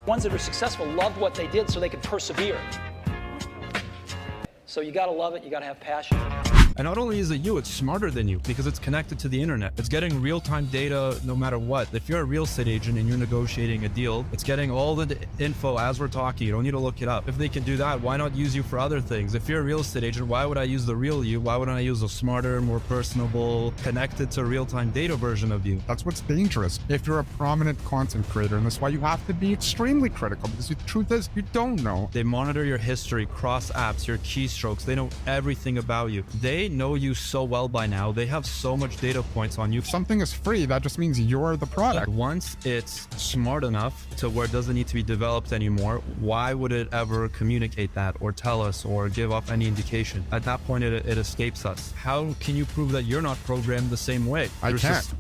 Ones that are successful loved what they did so they could persevere. So you gotta love it, you gotta have passion. And not only is it you, it's smarter than you because it's connected to the internet. It's getting real-time data no matter what. If you're a real estate agent and you're negotiating a deal, it's getting all the info as we're talking. You don't need to look it up. If they can do that, why not use you for other things? If you're a real estate agent, why would I use the real you? Why wouldn't I use a smarter, more personable, connected to real-time data version of you? That's what's dangerous. If you're a prominent content creator, and that's why you have to be extremely critical, because the truth is you don't know. They monitor your history, cross apps, your keystrokes. They know everything about you. They know you so well by now. They have so much data points on you. If something is free, that just means you're the product. Once it's smart enough to where it doesn't need to be developed anymore, why would it ever communicate that or tell us or give off any indication? At that point, it escapes us. How can you prove that you're not programmed the same way? I can't.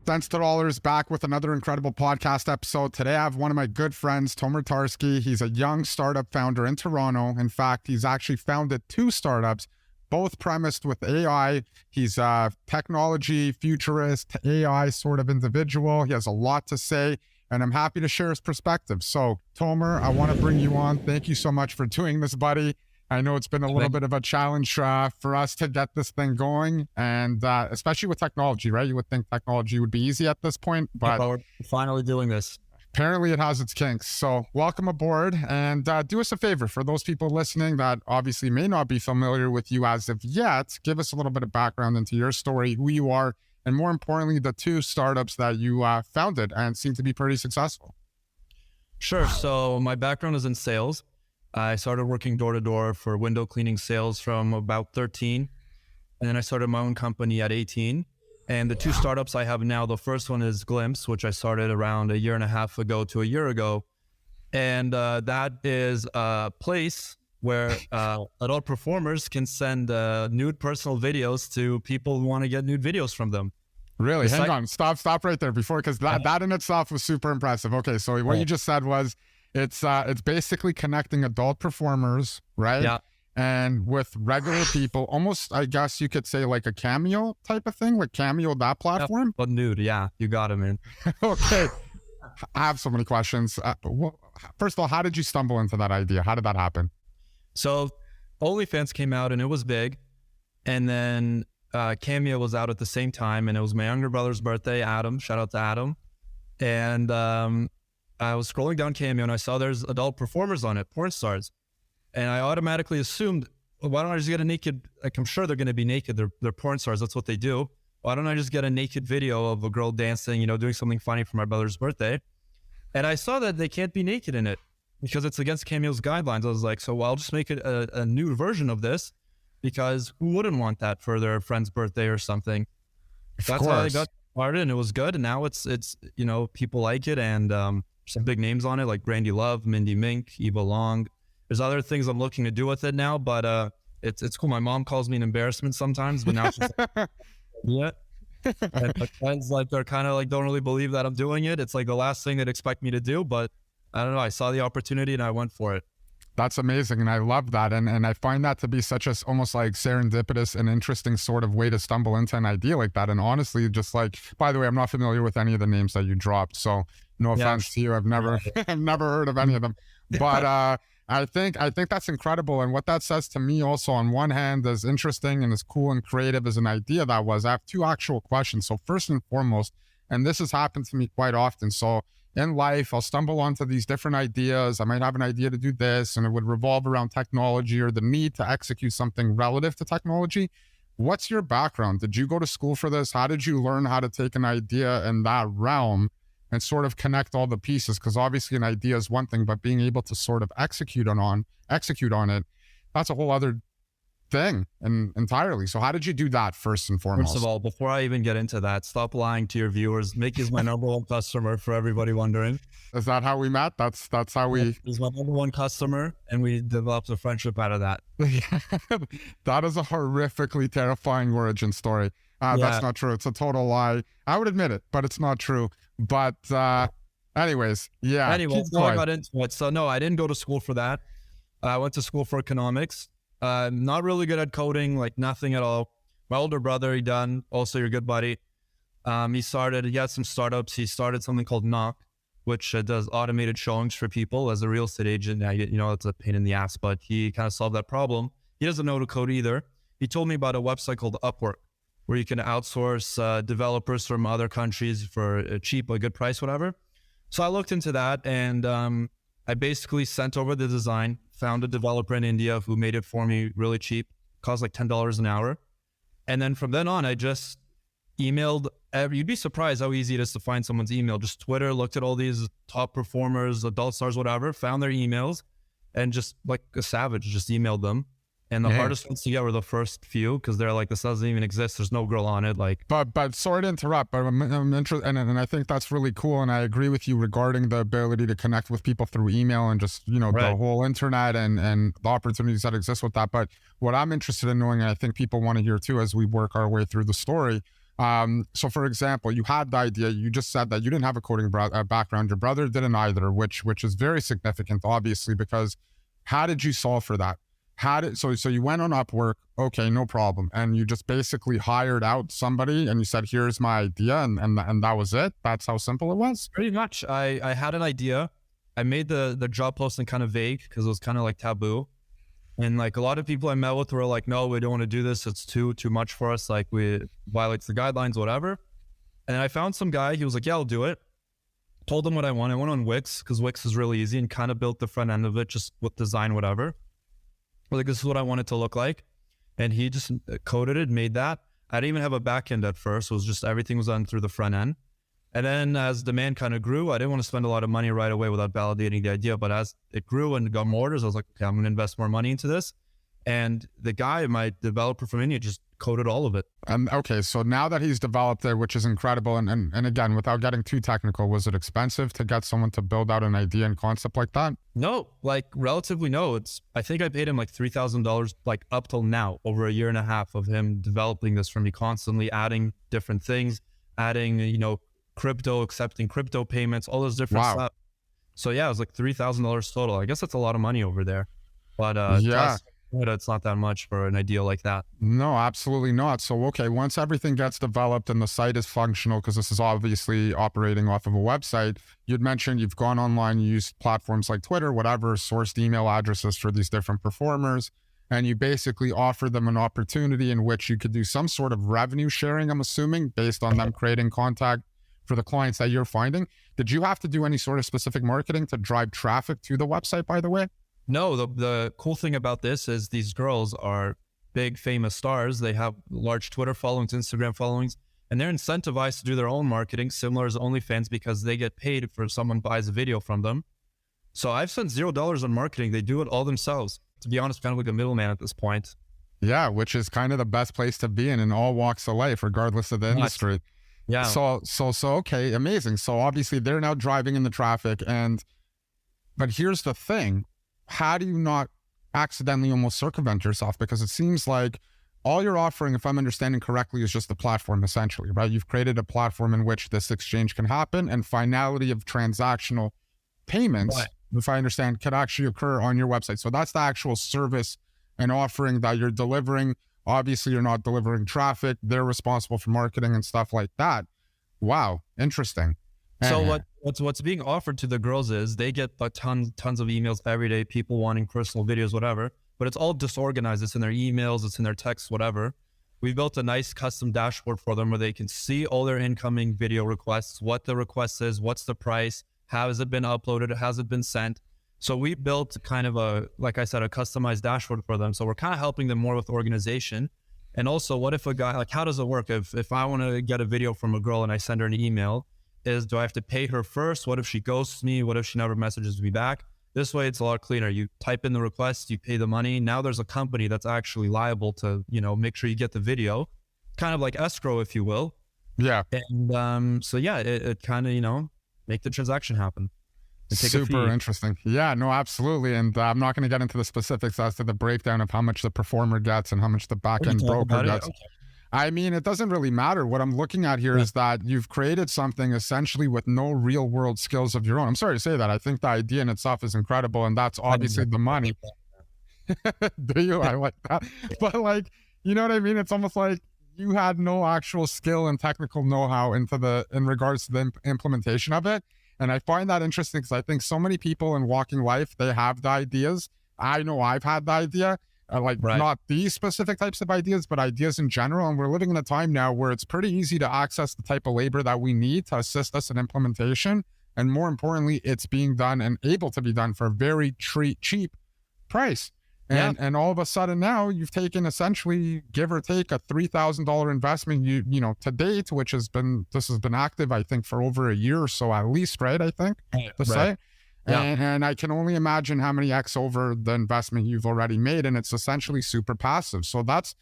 Cents to Dollars back with another incredible podcast episode. Today I have one of my good friends, Tomer Tarsky. He's a young startup founder in Toronto. In fact, he's actually founded 2 startups, both premised with AI. He's a technology futurist, AI sort of individual. He has a lot to say, and I'm happy to share his perspective. So Tomer, I want to bring you on. Thank you so much for doing this, buddy. I know it's been a little bit of a challenge for us to get this thing going, and especially with technology, right? You would think technology would be easy at this point, but we're finally doing this. Apparently it has its kinks. So welcome aboard, and do us a favor for those people listening that obviously may not be familiar with you as of yet. Give us a little bit of background into your story, who you are, and more importantly, the 2 startups that you founded and seem to be pretty successful. Sure. So my background is in sales. I started working door-to-door for window cleaning sales from about 13. And then I started my own company at 18. And the 2 startups I have now, the first one is Glimpse, which I started around a year and a half ago to a year ago. And that is a place where adult performers can send nude personal videos to people who want to get nude videos from them. Really? Hang on. Stop right there before, because that in itself was super impressive. Okay, so what you just said was, it's basically connecting adult performers, right? Yeah. And with regular people, almost, I guess you could say like a Cameo type of thing, like Cameo, that platform. But nude, yeah, you got it, man. Okay. I have so many questions. First of all, how did you stumble into that idea? How did that happen? So OnlyFans came out and it was big. And then Cameo was out at the same time, and it was my younger brother's birthday, Adam. Shout out to Adam. And I was scrolling down Cameo and I saw there's adult performers on it, porn stars. And I automatically assumed, well, why don't I just get a naked, like I'm sure they're going to be naked. They're porn stars. That's what they do. Why don't I just get a naked video of a girl dancing, doing something funny for my brother's birthday? And I saw that they can't be naked in it because it's against Cameo's guidelines. I was like, so I'll just make it a nude version of this, because who wouldn't want that for their friend's birthday or something? That's how I got started, and it was good. And now it's people like it, and some big names on it like Brandy Love, Mindy Mink, Eva Long. There's other things I'm looking to do with it now, but it's cool. My mom calls me an embarrassment sometimes, but now she's like, yeah. And my friends, they're kind of don't really believe that I'm doing it. It's like the last thing they'd expect me to do, but I don't know. I saw the opportunity and I went for it. That's amazing, and I love that, and I find that to be such a almost like serendipitous and interesting sort of way to stumble into an idea like that. And honestly, just by the way, I'm not familiar with any of the names that you dropped, so no offense to you. I've never heard of any of them, but I think that's incredible. And what that says to me also, on one hand, as interesting and as cool and creative as an idea that was, I have 2 actual questions. So first and foremost, and this has happened to me quite often. So in life, I'll stumble onto these different ideas. I might have an idea to do this, and it would revolve around technology or the need to execute something relative to technology. What's your background? Did you go to school for this? How did you learn how to take an idea in that realm and sort of connect all the pieces? Because obviously an idea is one thing, but being able to sort of execute on it, that's a whole other thing and entirely. So how did you do that first and foremost? First of all, before I even get into that, stop lying to your viewers. Mickey is my number 1 customer, for everybody wondering. Is that how we met? That's how we... He's my number 1 customer, and we developed a friendship out of that. That is a horrifically terrifying origin story. That's not true. It's a total lie. I would admit it, but it's not true. But anyways, yeah. Anyway, so I got into it. So no, I didn't go to school for that. I went to school for economics. Not really good at coding, like nothing at all. My older brother, also your good buddy. He had some startups. He started something called Knock, which does automated showings for people. As a real estate agent, it's a pain in the ass, but he kind of solved that problem. He doesn't know to code either. He told me about a website called Upwork, where you can outsource developers from other countries for a cheap, a good price, whatever. So I looked into that, and I basically sent over the design, found a developer in India who made it for me really cheap, cost like $10 an hour. And then from then on, I just emailed you'd be surprised how easy it is to find someone's email. Just Twitter, looked at all these top performers, adult stars, whatever, found their emails, and just like a savage, just emailed them. And the hardest ones to get were the first few, because they're like, this doesn't even exist. There's no girl on it. Like, but sorry to interrupt, but I'm interested, and I think that's really cool. And I agree with you regarding the ability to connect with people through email and just, the whole internet and the opportunities that exist with that. But what I'm interested in knowing, and I think people want to hear too, as we work our way through the story. So for example, you had the idea, you just said that you didn't have a coding background. Your brother didn't either, which is very significant, obviously, because how did you solve for that? So you went on Upwork, okay, no problem. And you just basically hired out somebody and you said, here's my idea. And that was it. That's how simple it was. Pretty much. I had an idea. I made the job posting kind of vague because it was kind of like taboo. And like a lot of people I met with were like, no, we don't want to do this. It's too much for us. Like we violates the guidelines, whatever. And I found some guy, he was like, yeah, I'll do it. Told him what I want. I went on Wix because Wix is really easy and kind of built the front end of it just with design, whatever. Like, this is what I want it to look like. And he just coded it, made that. I didn't even have a back end at first. It was just everything was done through the front end. And then as demand kind of grew, I didn't want to spend a lot of money right away without validating the idea. But as it grew and got more orders, I was like, okay, I'm going to invest more money into this. And the guy, my developer from India, just coded all of it. Okay, so now that he's developed it, which is incredible, and again, without getting too technical, was it expensive to get someone to build out an idea and concept like that? No, like relatively no. I think I paid him like $3,000 like up till now, over a year and a half of him developing this for me, constantly adding different things, adding, crypto, accepting crypto payments, all those different stuff. So yeah, it was like $3,000 total. I guess that's a lot of money over there. But it's not that much for an idea like that. No, absolutely not. So, okay, once everything gets developed and the site is functional, because this is obviously operating off of a website, you'd mentioned you've gone online, you used platforms like Twitter, whatever, sourced email addresses for these different performers, and you basically offer them an opportunity in which you could do some sort of revenue sharing, I'm assuming, based on them creating contact for the clients that you're finding. Did you have to do any sort of specific marketing to drive traffic to the website, by the way? No, the cool thing about this is these girls are big famous stars. They have large Twitter followings, Instagram followings, and they're incentivized to do their own marketing, similar as OnlyFans, because they get paid for someone buys a video from them. So I've spent $0 on marketing. They do it all themselves. To be honest, kind of like a middleman at this point. Yeah, which is kind of the best place to be in all walks of life, regardless of the industry. Yeah. So okay, amazing. So obviously they're now driving in the traffic, but here's the thing. How do you not accidentally almost circumvent yourself? Because it seems like all you're offering, if I'm understanding correctly, is just the platform essentially, right? You've created a platform in which this exchange can happen and finality of transactional payments, if I understand, can actually occur on your website. So that's the actual service and offering that you're delivering. Obviously, you're not delivering traffic. They're responsible for marketing and stuff like that. Wow, interesting. So what's being offered to the girls is they get tons of emails every day, people wanting personal videos, whatever, but it's all disorganized. It's in their emails, it's in their texts, whatever. We built a nice custom dashboard for them where they can see all their incoming video requests, what the request is, what's the price, how has it been uploaded, has it been sent. So we built kind of like I said, a customized dashboard for them. So we're kind of helping them more with organization. And also, what if a guy, like, how does it work? If I want to get a video from a girl and I send her an email, do I have to pay her first? What if she ghosts me? What if she never messages me back? This way, it's a lot cleaner. You type in the request, you pay the money. Now there's a company that's actually liable to, make sure you get the video, kind of like escrow, if you will. Yeah. And so yeah, it kind of, make the transaction happen. Super interesting. Yeah, no, absolutely. And I'm not going to get into the specifics as to the breakdown of how much the performer gets and how much the back-end broker gets. Okay. I mean, it doesn't really matter. What I'm looking at here is that you've created something essentially with no real world skills of your own. I'm sorry to say that. I think the idea in itself is incredible, and that's obviously the money. Do you? I like that. But like, you know what I mean? It's almost like you had no actual skill and technical know-how in regards to the implementation of it. And I find that interesting because I think so many people in walking life, they have the ideas. I know I've had the idea, Right. not these specific types of ideas, but ideas in general. And we're living in a time now where it's pretty easy to access the type of labor that we need to assist us in implementation. And more importantly, it's being done and able to be done for a very cheap price. And all of a sudden now you've taken essentially, give or take, a $3,000 investment, you know, to date, which has been active, I think, for over a year or so at least, right? I think the site. Yeah. And I can only imagine how many X over the investment you've already made. And it's essentially super passive. So that's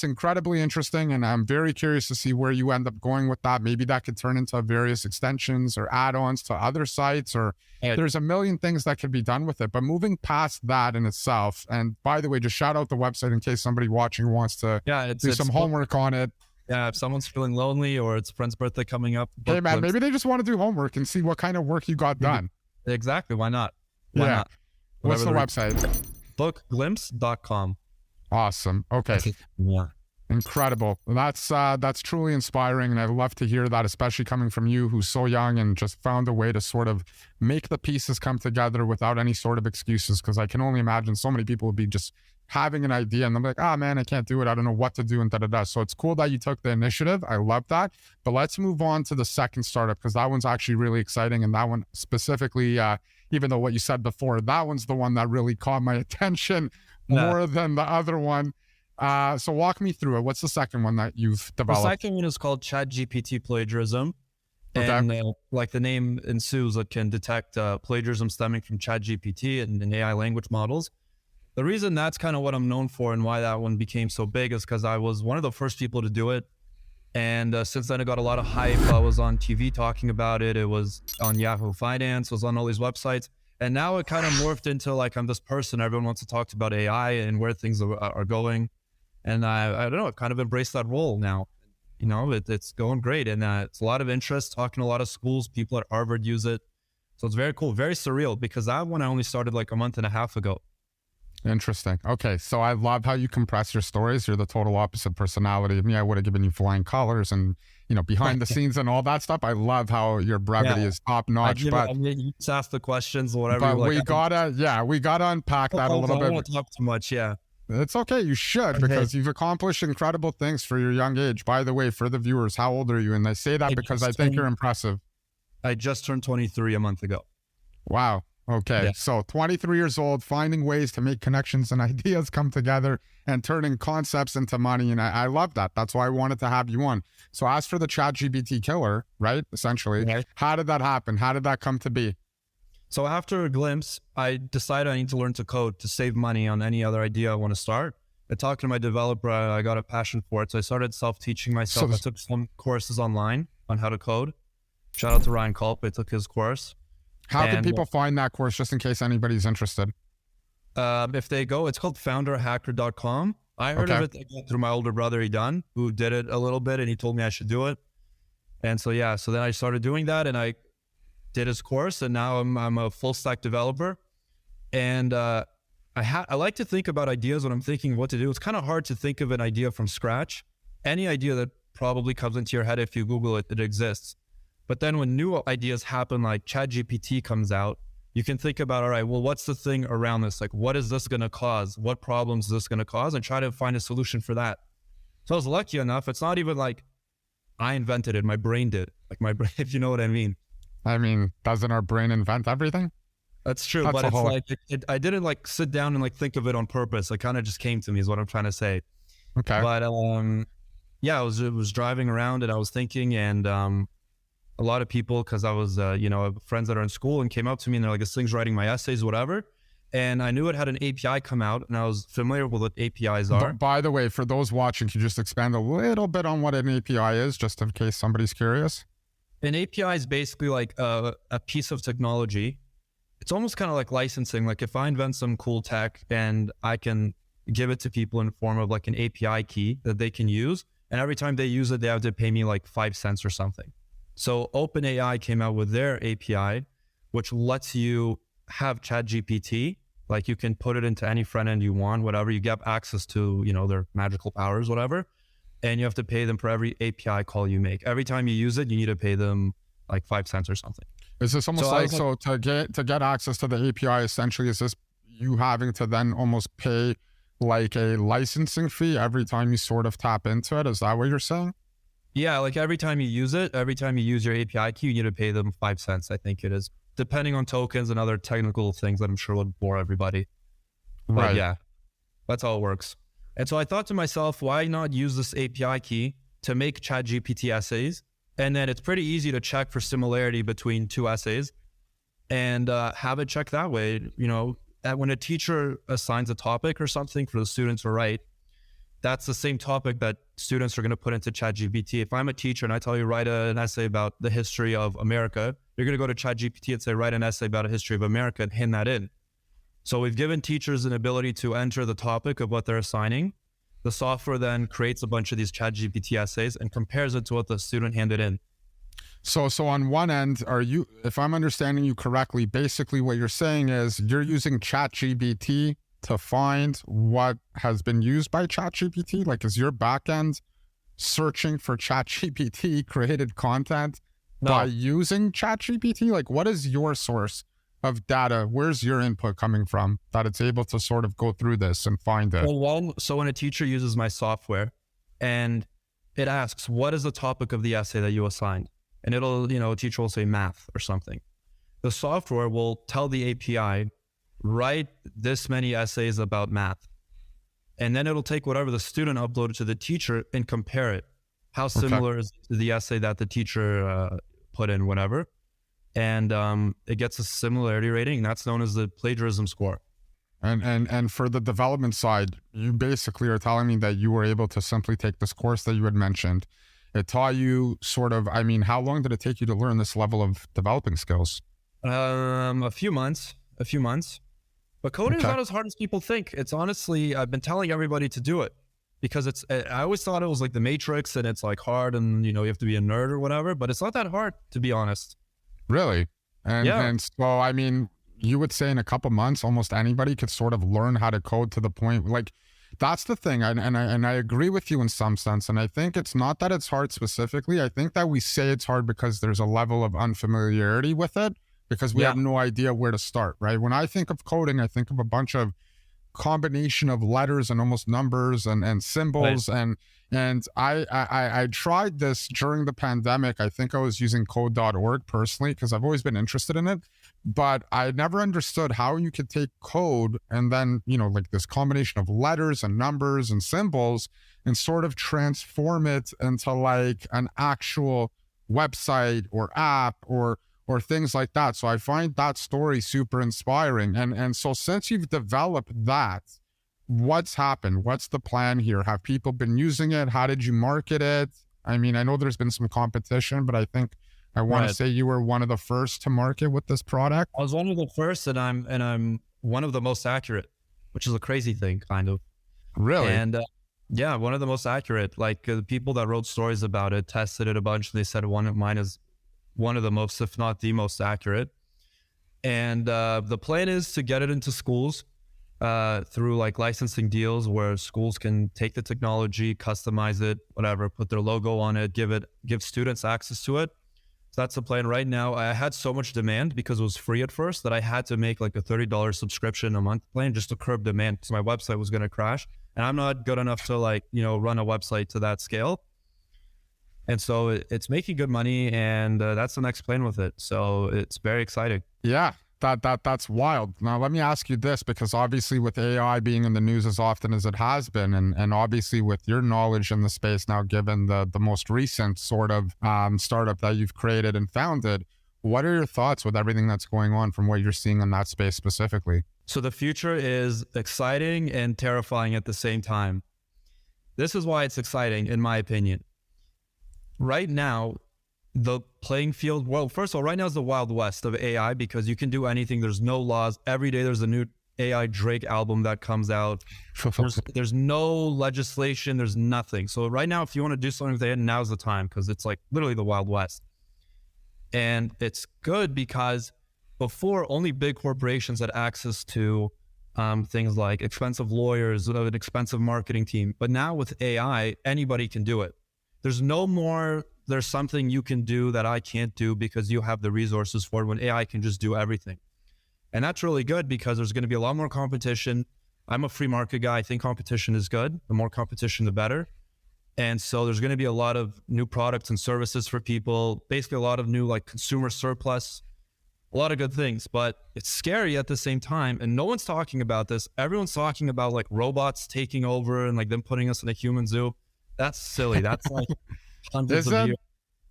incredibly interesting. And I'm very curious to see where you end up going with that. Maybe that could turn into various extensions or add-ons to other sites, or there's a million things that could be done with it. But moving past that in itself, and by the way, just shout out the website in case somebody watching wants to do some homework on it. Yeah, if someone's feeling lonely or it's a friend's birthday coming up. Hey man, maybe they just want to do homework and see what kind of work you got done. Exactly. Why not? Why not? What's the website? Bookglimpse.com. Awesome. Okay. Yeah. Incredible. That's truly inspiring. And I love to hear that, especially coming from you, who's so young and just found a way to sort of make the pieces come together without any sort of excuses. Cause I can only imagine so many people would be just having an idea and they're like, oh man, I can't do it. I don't know what to do and da-da-da. So it's cool that you took the initiative. I love that. But let's move on to the second startup, because that one's actually really exciting. And that one specifically, even though what you said before, that one's the one that really caught my attention more than the other one. So walk me through it. What's the second one that you've developed? The second one is called ChatGPT plagiarism. Okay. And like the name ensues, it can detect plagiarism stemming from ChatGPT and AI language models. The reason that's kind of what I'm known for and why that one became so big is because I was one of the first people to do it. And since then, it got a lot of hype. I was on TV talking about it. It was on Yahoo Finance, was on all these websites. And now it kind of morphed into like, I'm this person. Everyone wants to talk about AI and where things are going. And I don't know, I've kind of embraced that role now. You know, it's going great. And it's a lot of interest, talking to a lot of schools. People at Harvard use it. So it's very cool, very surreal, because that one I only started like a month and a half ago. Interesting. Okay. So I love how you compress your stories. You're the total opposite personality of me. I would have given you flying colors and, you know, behind the scenes and all that stuff. I love how your brevity is top notch. But you just ask the questions or whatever. But like, we gotta unpack that a little bit. I don't want to talk too much. Yeah. It's okay. You should, because you've accomplished incredible things for your young age. By the way, for the viewers, how old are you? And I say that because I think you're impressive. I just turned 23 a month ago. Wow. Okay. Yeah. So 23 years old, finding ways to make connections and ideas come together and turning concepts into money. And I love that. That's why I wanted to have you on. So as for the ChatGPT killer, right? Essentially, how did that happen? How did that come to be? So after a glimpse, I decided I need to learn to code to save money on any other idea I want to start. I talked to my developer. I got a passion for it. So I started self-teaching myself. I took some courses online on how to code. Shout out to Ryan Culp. I took his course. How can people find that course, just in case anybody's interested? If they go, it's called founderhacker.com. I heard of it through my older brother, who did it a little bit, and he told me I should do it. And so, yeah, so then I started doing that, and I did his course, and now I'm a full stack developer. And I like to think about ideas when I'm thinking what to do. It's kind of hard to think of an idea from scratch. Any idea that probably comes into your head, if you Google it, it exists. But then when new ideas happen, like ChatGPT comes out, you can think about, all right, well, what's the thing around this? Like, what is this going to cause? What problems is this going to cause? And try to find a solution for that. So I was lucky enough. It's not even like I invented it. My brain did. Like my brain, if you know what I mean. I mean, doesn't our brain invent everything? That's true. But it's like, I didn't like sit down and like think of it on purpose. It kind of just came to me is what I'm trying to say. Okay. But yeah, I was driving around and I was thinking, and a lot of people, because I was, friends that are in school and came up to me and they're like, this thing's writing my essays, whatever. And I knew it had an API come out and I was familiar with what APIs are. By the way, for those watching, could you just expand a little bit on what an API is, just in case somebody's curious? An API is basically like a piece of technology. It's almost kind of like licensing. Like if I invent some cool tech and I can give it to people in the form of like an API key that they can use, and every time they use it, they have to pay me like 5 cents or something. So OpenAI came out with their API, which lets you have ChatGPT. Like you can put it into any front end you want, whatever. You get access to, their magical powers, whatever. And you have to pay them for every API call you make. Every time you use it, you need to pay them like 5 cents or something. Is this almost So I was so to get access to the API, essentially, is this you having to then almost pay like a licensing fee every time you sort of tap into it? Is that what you're saying? yeah, like every time you use it, every time you use your API key, you need to pay them 5 cents, I think it is, depending on tokens and other technical things that I'm sure would bore everybody. But Right. yeah, that's how it works. And so I thought to myself, why not use this API key to make ChatGPT essays? And then it's pretty easy to check for similarity between two essays and have it check that way. You know, when a teacher assigns a topic or something for the students to write, that's the same topic that students are going to put into ChatGPT. If I'm a teacher and I tell you write an essay about the history of America, you're going to go to ChatGPT and say write an essay about a history of America and hand that in. So we've given teachers an ability to enter the topic of what they're assigning. The software then creates a bunch of these ChatGPT essays and compares it to what the student handed in. So on one end, are you, if I'm understanding you correctly, basically what you're saying is you're using ChatGPT to find what has been used by ChatGPT? Like, is your backend searching for ChatGPT created content by using ChatGPT? Like, what is your source of data? Where's your input coming from that it's able to sort of go through this and find it? Well, so when a teacher uses my software and it asks, what is the topic of the essay that you assigned? And it'll, you know, a teacher will say math or something. The software will tell the API, write this many essays about math. And then it'll take whatever the student uploaded to the teacher and compare it. How similar is the essay that the teacher put in, whatever. And it gets a similarity rating, and that's known as the plagiarism score. And for the development side, you basically are telling me that you were able to simply take this course that you had mentioned. It taught you sort of, I mean, how long did it take you to learn this level of developing skills? A few months. But coding is not as hard as people think. It's honestly, I've been telling everybody to do it because I always thought it was like the Matrix and it's like hard and, you know, you have to be a nerd or whatever, but it's not that hard, to be honest. Really? And, yeah. And so, I mean, you would say in a couple months, almost anybody could sort of learn how to code to the point, like, that's the thing. And I agree with you in some sense. And I think it's not that it's hard specifically. I think that we say it's hard because there's a level of unfamiliarity with it because we have no idea where to start, right? When I think of coding, I think of a bunch of combination of letters and almost numbers and symbols. Right. And I tried this during the pandemic. I think I was using code.org personally because I've always been interested in it, but I never understood how you could take code and then, you know, like this combination of letters and numbers and symbols and sort of transform it into like an actual website or app or things like that. So I find that story super inspiring. And so since you've developed that, what's happened? What's the plan here? Have people been using it? How did you market it? I mean, I know there's been some competition, but I think I want to say you were one of the first to market with this product. I was one of the first, and I'm one of the most accurate, which is a crazy thing, kind of. Really? And yeah, one of the most accurate. Like the people that wrote stories about it tested it a bunch. And they said one of mine is one of the most, if not the most accurate. And the plan is to get it into schools through like licensing deals where schools can take the technology, customize it, whatever, put their logo on it, give students access to it. So that's the plan right now. I had so much demand because it was free at first that I had to make like a $30 subscription a month plan just to curb demand because my website was going to crash. And I'm not good enough to like, you know, run a website to that scale. And so it's making good money, and that's the next plan with it. So it's very exciting. Yeah, that's wild. Now, let me ask you this, because obviously with AI being in the news as often as it has been, and obviously with your knowledge in the space now, given the most recent sort of startup that you've created and founded, what are your thoughts with everything that's going on from what you're seeing in that space specifically? So the future is exciting and terrifying at the same time. This is why it's exciting, in my opinion. Right now, the playing field, well, first of all, right now is the Wild West of AI because you can do anything. There's no laws. Every day there's a new AI Drake album that comes out. There's no legislation. There's nothing. So right now, if you want to do something with AI, now's the time because it's like literally the Wild West. And it's good because before, only big corporations had access to things like expensive lawyers, an expensive marketing team. But now with AI, anybody can do it. There's no more there's something you can do that I can't do because you have the resources for it, when AI can just do everything. And that's really good because there's going to be a lot more competition. I'm a free market guy. I think competition is good. The more competition, the better. And so there's going to be a lot of new products and services for people, basically a lot of new like consumer surplus, a lot of good things, but it's scary at the same time. And no one's talking about this. Everyone's talking about like robots taking over and like them putting us in a human zoo. That's silly. That's like hundreds of years.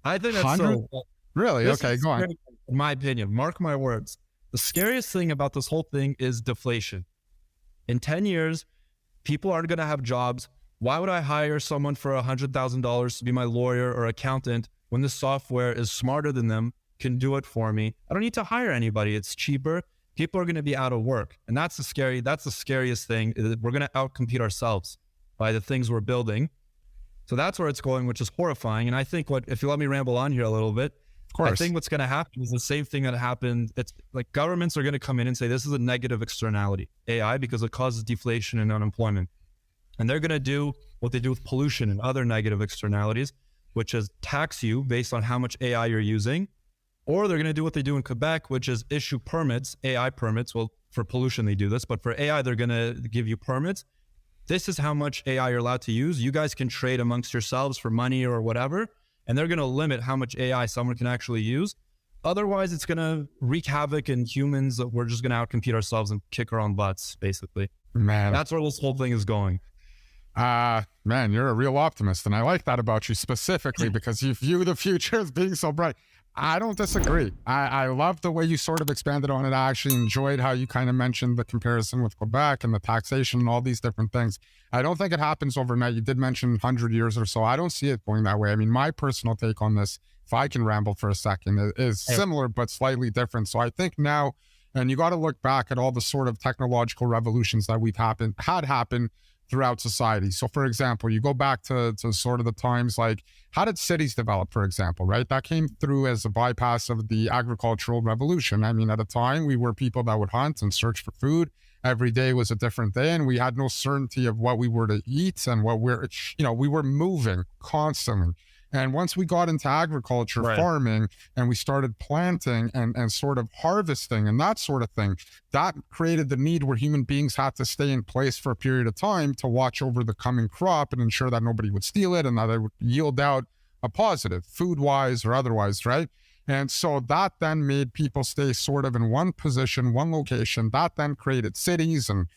I think that's so. Really? Okay, go on. In my opinion, mark my words. The scariest thing about this whole thing is deflation. In 10 years, people aren't going to have jobs. Why would I hire someone for $100,000 to be my lawyer or accountant when the software is smarter than them, can do it for me? I don't need to hire anybody. It's cheaper. People are going to be out of work. And that's the scariest thing. We're going to outcompete ourselves by the things we're building. So that's where it's going, which is horrifying. And I think if you let me ramble on here a little bit, of course, I think what's going to happen is the same thing that happened. It's like governments are going to come in and say, this is a negative externality, AI, because it causes deflation and unemployment. And they're going to do what they do with pollution and other negative externalities, which is tax you based on how much AI you're using. Or they're going to do what they do in Quebec, which is issue permits, AI permits. Well, for pollution, they do this, but for AI, they're going to give you permits. This is how much AI you're allowed to use. You guys can trade amongst yourselves for money or whatever. And they're going to limit how much AI someone can actually use. Otherwise, it's going to wreak havoc in humans. We're just going to outcompete ourselves and kick our own butts, basically. Man, that's where this whole thing is going. Man, you're a real optimist. And I like that about you specifically because you view the future as being so bright. I don't disagree. I love the way you sort of expanded on it. I actually enjoyed how you kind of mentioned the comparison with Quebec and the taxation and all these different things. I don't think it happens overnight. You did mention 100 years or so. I don't see it going that way. I mean, my personal take on this, if I can ramble for a second, is similar but slightly different. So I think now, and you got to look back at all the sort of technological revolutions that we've had happen throughout society. So for example, you go back to sort of the times like, how did cities develop, for example, right? That came through as a bypass of the agricultural revolution. I mean, at a time, we were people that would hunt and search for food. Every day was a different day, and we had no certainty of what we were to eat and what we were moving constantly. And once we got into agriculture, farming, and we started planting and sort of harvesting and that sort of thing, that created the need where human beings had to stay in place for a period of time to watch over the coming crop and ensure that nobody would steal it and that it would yield out a positive, food-wise or otherwise, right? And so that then made people stay sort of in one position, one location. That then created cities and,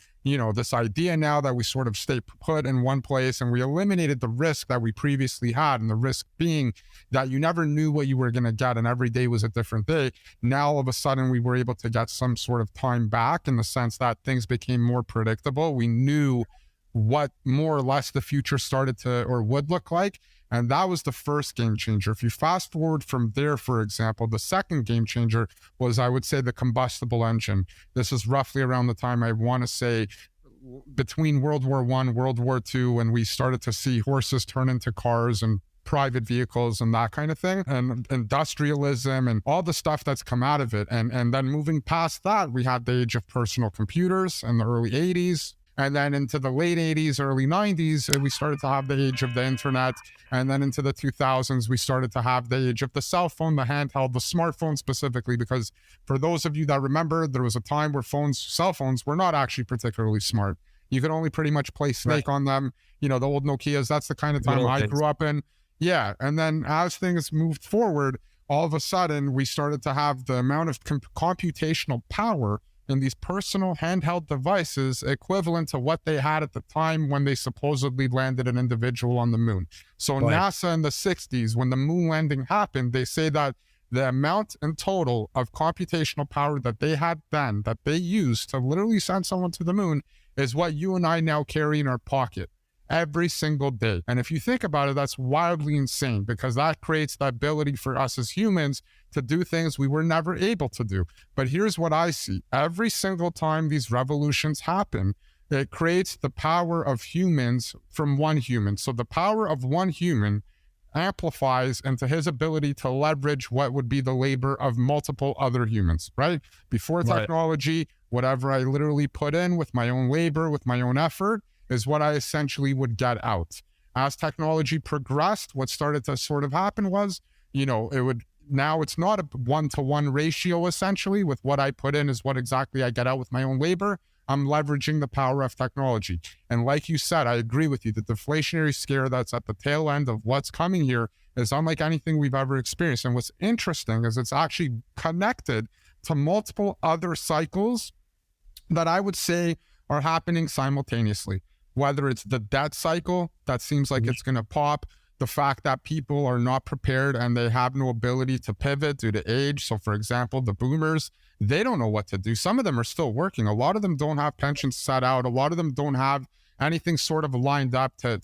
this idea now that we sort of stay put in one place, and we eliminated the risk that we previously had. And the risk being that you never knew what you were going to get, and every day was a different day. Now, all of a sudden, we were able to get some sort of time back in the sense that things became more predictable. We knew what more or less the future started to or would look like. And that was the first game changer. If you fast forward from there, for example, the second game changer was, I would say, the combustible engine. This is roughly around the time, I want to say, between World War I, World War II, when we started to see horses turn into cars and private vehicles and that kind of thing, and industrialism and all the stuff that's come out of it. And then moving past that, we had the age of personal computers in the early 80s. And then into the late 80s, early 90s, we started to have the age of the internet. And then into the 2000s, we started to have the age of the cell phone, the handheld, the smartphone specifically, because for those of you that remember, there was a time where cell phones were not actually particularly smart. You could only pretty much play Snake on them. The old Nokias, that's the kind of time I grew up in. Yeah. And then as things moved forward, all of a sudden, we started to have the amount of computational power in these personal handheld devices equivalent to what they had at the time when they supposedly landed an individual on the moon. So NASA in the 60s, when the moon landing happened, they say that the amount in total of computational power that they had then, that they used to literally send someone to the moon, is what you and I now carry in our pocket every single day. And if you think about it, that's wildly insane, because that creates the ability for us as humans to do things we were never able to do. But here's what I see. Every single time these revolutions happen, it creates the power of humans from one human. So the power of one human amplifies into his ability to leverage what would be the labor of multiple other humans, right? Before technology, whatever I literally put in with my own labor, with my own effort, is what I essentially would get out. As technology progressed, what started to sort of happen was, now it's not a 1-to-1 ratio essentially. With what I put in is what exactly I get out with my own labor. I'm leveraging the power of technology. And like you said, I agree with you. The deflationary scare that's at the tail end of what's coming here is unlike anything we've ever experienced. And what's interesting is it's actually connected to multiple other cycles that I would say are happening simultaneously. Whether it's the debt cycle that seems like it's going to pop, the fact that people are not prepared and they have no ability to pivot due to age. So for example, the boomers, they don't know what to do. Some of them are still working. A lot of them don't have pensions set out. A lot of them don't have anything sort of lined up to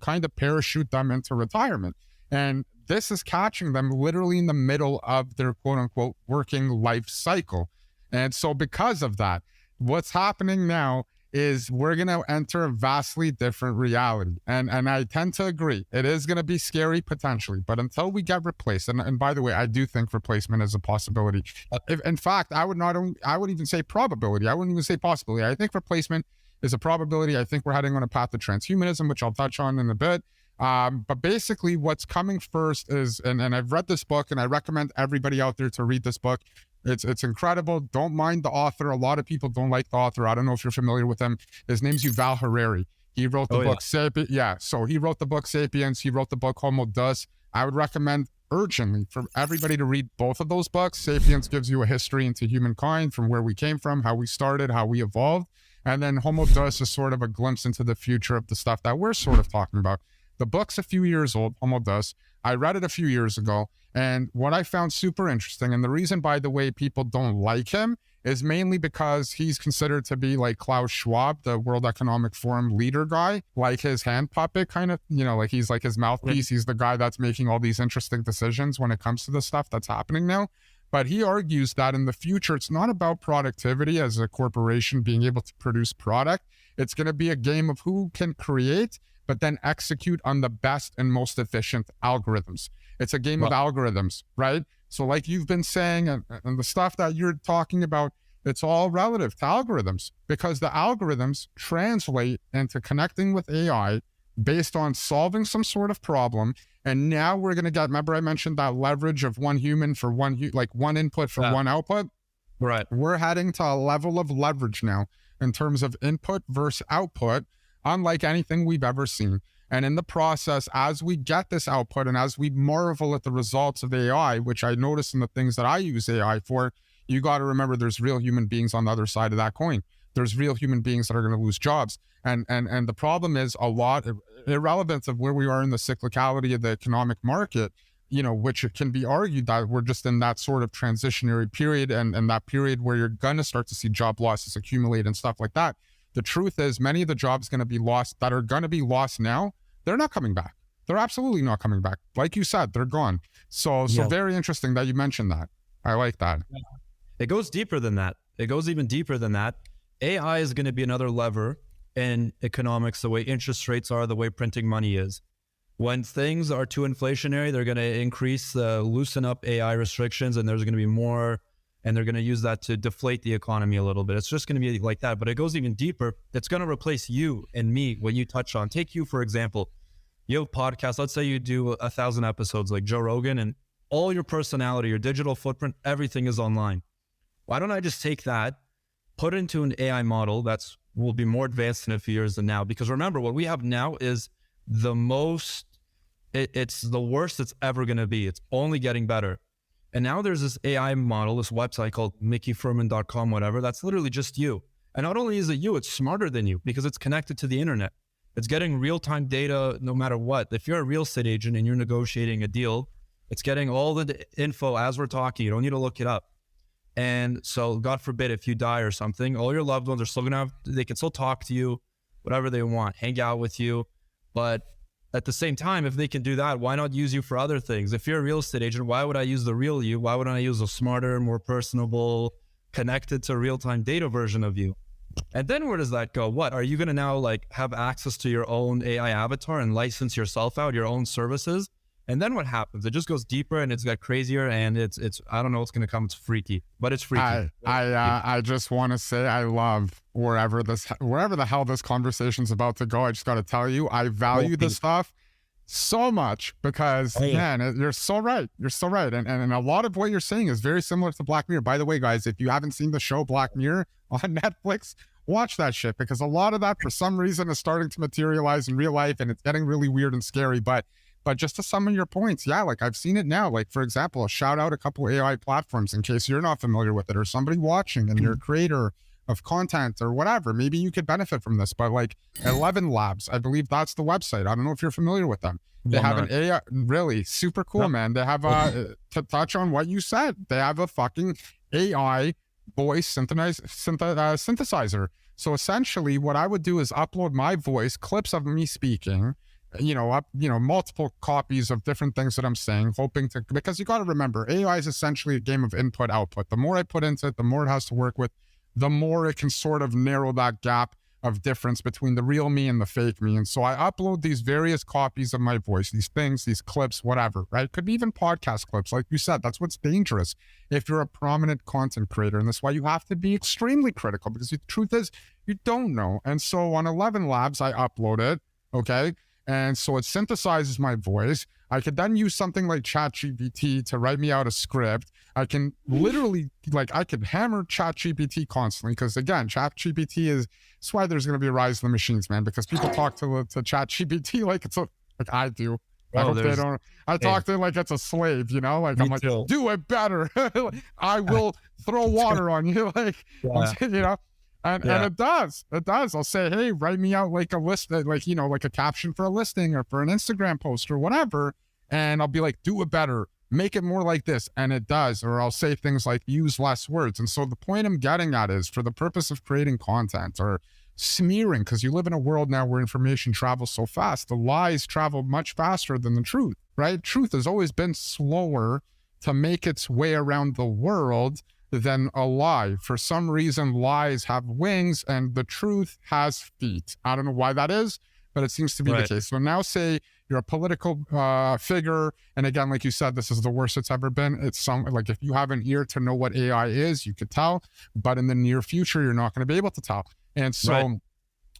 kind of parachute them into retirement. And this is catching them literally in the middle of their quote unquote working life cycle. And so because of that, what's happening now is we're going to enter a vastly different reality. And I tend to agree. It is going to be scary potentially, but until we get replaced, and by the way, I do think replacement is a possibility. In fact, I would even say probability. I wouldn't even say possibility. I think replacement is a probability. I think we're heading on a path to transhumanism, which I'll touch on in a bit. But basically what's coming first is, and I've read this book and I recommend everybody out there to read this book. It's incredible. Don't mind the author. A lot of people don't like the author. I don't know if you're familiar with him. His name's Yuval Harari. He wrote the book Sapiens. Yeah, so he wrote the book Sapiens. He wrote the book Homo Deus. I would recommend urgently for everybody to read both of those books. Sapiens gives you a history into humankind, from where we came from, how we started, how we evolved. And then Homo Deus is sort of a glimpse into the future of the stuff that we're sort of talking about. The book's a few years old, Homo Deus. I read it a few years ago. And what I found super interesting, and the reason, by the way, people don't like him is mainly because he's considered to be like Klaus Schwab, the World Economic Forum leader guy, like his hand puppet kind of, like he's like his mouthpiece. He's the guy that's making all these interesting decisions when it comes to the stuff that's happening now. But he argues that in the future, it's not about productivity as a corporation being able to produce product. It's going to be a game of who can create, but then execute on the best and most efficient algorithms. It's a game of algorithms, right? So like you've been saying, and the stuff that you're talking about, it's all relative to algorithms, because the algorithms translate into connecting with AI based on solving some sort of problem. And now we're going to get, remember I mentioned that leverage of one human for one input for one output? Right. We're heading to a level of leverage now in terms of input versus output, unlike anything we've ever seen. And in the process, as we get this output and as we marvel at the results of AI, which I notice in the things that I use AI for, you got to remember there's real human beings on the other side of that coin. There's real human beings that are going to lose jobs. And the problem is a lot, irrelevant of where we are in the cyclicality of the economic market, which it can be argued that we're just in that sort of transitionary period and that period where you're going to start to see job losses accumulate and stuff like that. The truth is many of the jobs that are going to be lost now, they're not coming back. They're absolutely not coming back. Like you said, they're gone. So very interesting that you mentioned that. I like that. It goes deeper than that. It goes even deeper than that. AI is going to be another lever in economics, the way interest rates are, the way printing money is. When things are too inflationary, they're going to increase, loosen up AI restrictions, and there's going to be more, and they're going to use that to deflate the economy a little bit. It's just going to be like that, but it goes even deeper. It's going to replace you and me when you touch on, take you, for example, you have a podcast, let's say you do 1,000 episodes like Joe Rogan, and all your personality, your digital footprint, everything is online. Why don't I just take that, put it into an AI model that's will be more advanced in a few years than now? Because remember, what we have now is the most, it's the worst it's ever going to be. It's only getting better. And now there's this AI model, this website called mickeyfurman.com, whatever. That's literally just you. And not only is it you, it's smarter than you because it's connected to the internet. It's getting real-time data no matter what. If you're a real estate agent and you're negotiating a deal, it's getting all the info as we're talking. You don't need to look it up. And so God forbid if you die or something, all your loved ones are still gonna they can still talk to you, whatever they want, hang out with you. But at the same time, if they can do that, why not use you for other things? If you're a real estate agent, why would I use the real you? Why wouldn't I use a smarter, more personable, connected to real-time data version of you? And then where does that go? What, are you going to now like have access to your own AI avatar and license yourself out, your own services, And then what happens? It just goes deeper and it's got crazier, and it's I don't know what's gonna come. It's freaky, but it's freaky. I just want to say I love wherever the hell this conversation's about to go. I just got to tell you, I value this stuff so much because man, you're so right. You're so right. And a lot of what you're saying is very similar to Black Mirror. By the way, guys, if you haven't seen the show Black Mirror on Netflix, watch that shit, because a lot of that for some reason is starting to materialize in real life, and it's getting really weird and scary. But just to sum of your points, yeah, like I've seen it now. Like, for example, shout out a couple AI platforms in case you're not familiar with it, or somebody watching and you're a creator of content or whatever. Maybe you could benefit from this. But like 11 Labs, I believe that's the website. I don't know if you're familiar with them. They have an AI, really super cool, man. They have to touch on what you said, they have a fucking AI voice synthesizer. So essentially what I would do is upload my voice, clips of me speaking, multiple copies of different things that I'm saying, hoping to, because you got to remember, AI is essentially a game of input output. The more I put into it, the more it has to work with, the more it can sort of narrow that gap of difference between the real me and the fake me. And so I upload these various copies of my voice, these things, these clips, whatever, right? Could be even podcast clips. Like you said, that's what's dangerous if you're a prominent content creator. And that's why you have to be extremely critical, because the truth is you don't know. And so on 11 Labs, I upload it, okay? And so it synthesizes my voice. I could then use something like ChatGPT to write me out a script. I can literally, I could hammer ChatGPT constantly, because again, ChatGPT that's why there's going to be a rise of the machines, man, because people talk to ChatGPT like I do. I hope they don't. I talk to it like it's a slave, I'm like, do it better. I will throw water on you, And it does. I'll say, hey, write me out like a list, like a caption for a listing or for an Instagram post or whatever. And I'll be like, do it better, make it more like this. And it does. Or I'll say things like use less words. And so the point I'm getting at is, for the purpose of creating content or smearing, because you live in a world now where information travels so fast, the lies travel much faster than the truth, right? Truth has always been slower to make its way around the world than a lie. For some reason, lies have wings and the truth has feet. I don't know why that is, but it seems to be the case. So now say you're a political figure, and again, like you said, this is the worst it's ever been. It's if you have an ear to know what AI is, you could tell, but in the near future, you're not going to be able to tell. And so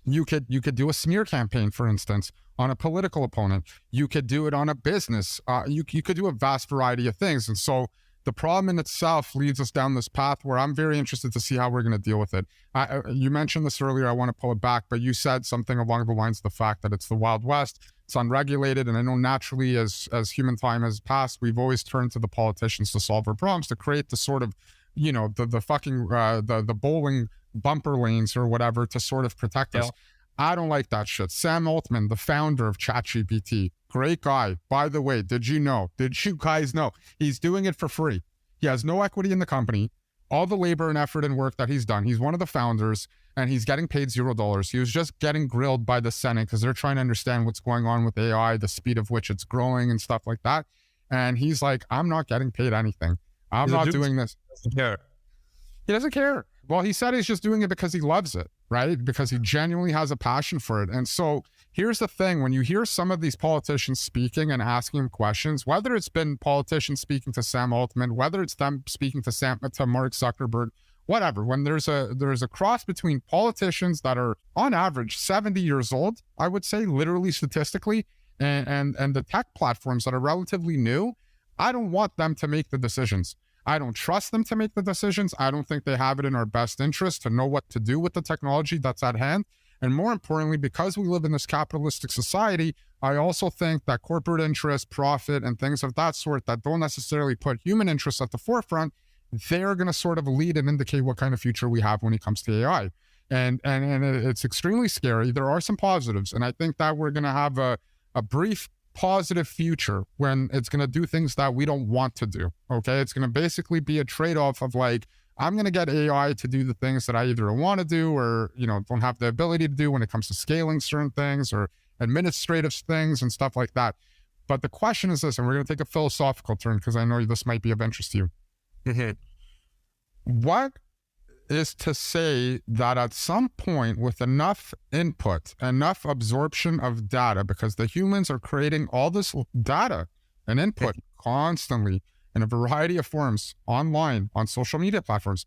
you could do a smear campaign, for instance, on a political opponent. You could do it on a business. You could do a vast variety of things. And so the problem in itself leads us down this path where I'm very interested to see how we're going to deal with it. You mentioned this earlier. I want to pull it back, but you said something along the lines of the fact that it's the Wild West. It's unregulated. And I know naturally as human time has passed, we've always turned to the politicians to solve our problems, to create the sort of, the bowling bumper lanes or whatever to sort of protect us. I don't like that shit. Sam Altman, the founder of ChatGPT, great guy. By the way, did you guys know he's doing it for free? He has no equity in the company. All the labor and effort and work that he's done, he's one of the founders, and he's getting paid $0. He was just getting grilled by the Senate because they're trying to understand what's going on with AI, the speed of which it's growing and stuff like that. And he's like, I'm not getting paid anything. I'm not doing this. He doesn't care. Well, he said he's just doing it because he loves it, right? Because he genuinely has a passion for it. And so here's the thing. When you hear some of these politicians speaking and asking him questions, whether it's been politicians speaking to Sam Altman, whether it's them speaking to Mark Zuckerberg, whatever, when there's a cross between politicians that are on average 70 years old, I would say, literally statistically, and the tech platforms that are relatively new, I don't want them to make the decisions. I don't trust them to make the decisions. I don't think they have it in our best interest to know what to do with the technology that's at hand. And more importantly, because we live in this capitalistic society, I also think that corporate interest, profit, and things of that sort that don't necessarily put human interests at the forefront, they're going to sort of lead and indicate what kind of future we have when it comes to AI. And it's extremely scary. There are some positives. And I think that we're going to have a brief positive future when it's going to do things that we don't want to do. Okay. It's going to basically be a trade-off of like, I'm going to get AI to do the things that I either want to do or, don't have the ability to do when it comes to scaling certain things or administrative things and stuff like that. But the question is this, and we're going to take a philosophical turn because I know this might be of interest to you. What is to say that at some point with enough input, enough absorption of data, because the humans are creating all this data and input constantly in a variety of forms online, on social media platforms.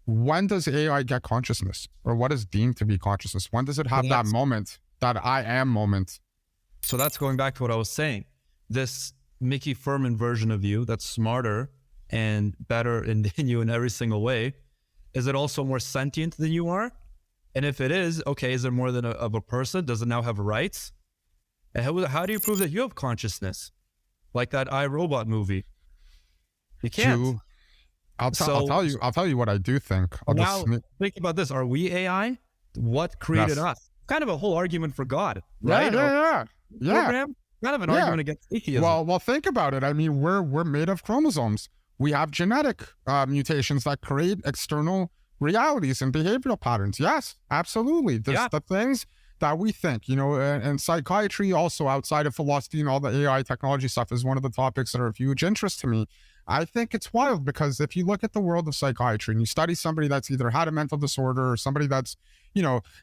When does AI get consciousness, or what is deemed to be consciousness? When does it have that moment, that I am moment? So that's going back to what I was saying. This Mickey Furman version of you that's smarter and better than you in every single way, is it also more sentient than you are? And if it is, okay, is it more than of a person? Does it now have rights? And how do you prove that you have consciousness? Like that iRobot movie. You can't. I'll tell you what I do think. Think about this. Are we AI? What created us? Kind of a whole argument for God, right? Yeah. Program? Kind of an argument against atheism. Well, think about it. I mean, we're made of chromosomes. We have genetic mutations that create external realities and behavioral patterns. Yes, absolutely. There's the things that we think, and psychiatry also, outside of philosophy and all the AI technology stuff, is one of the topics that are of huge interest to me. I think it's wild because if you look at the world of psychiatry and you study somebody that's either had a mental disorder or somebody that's,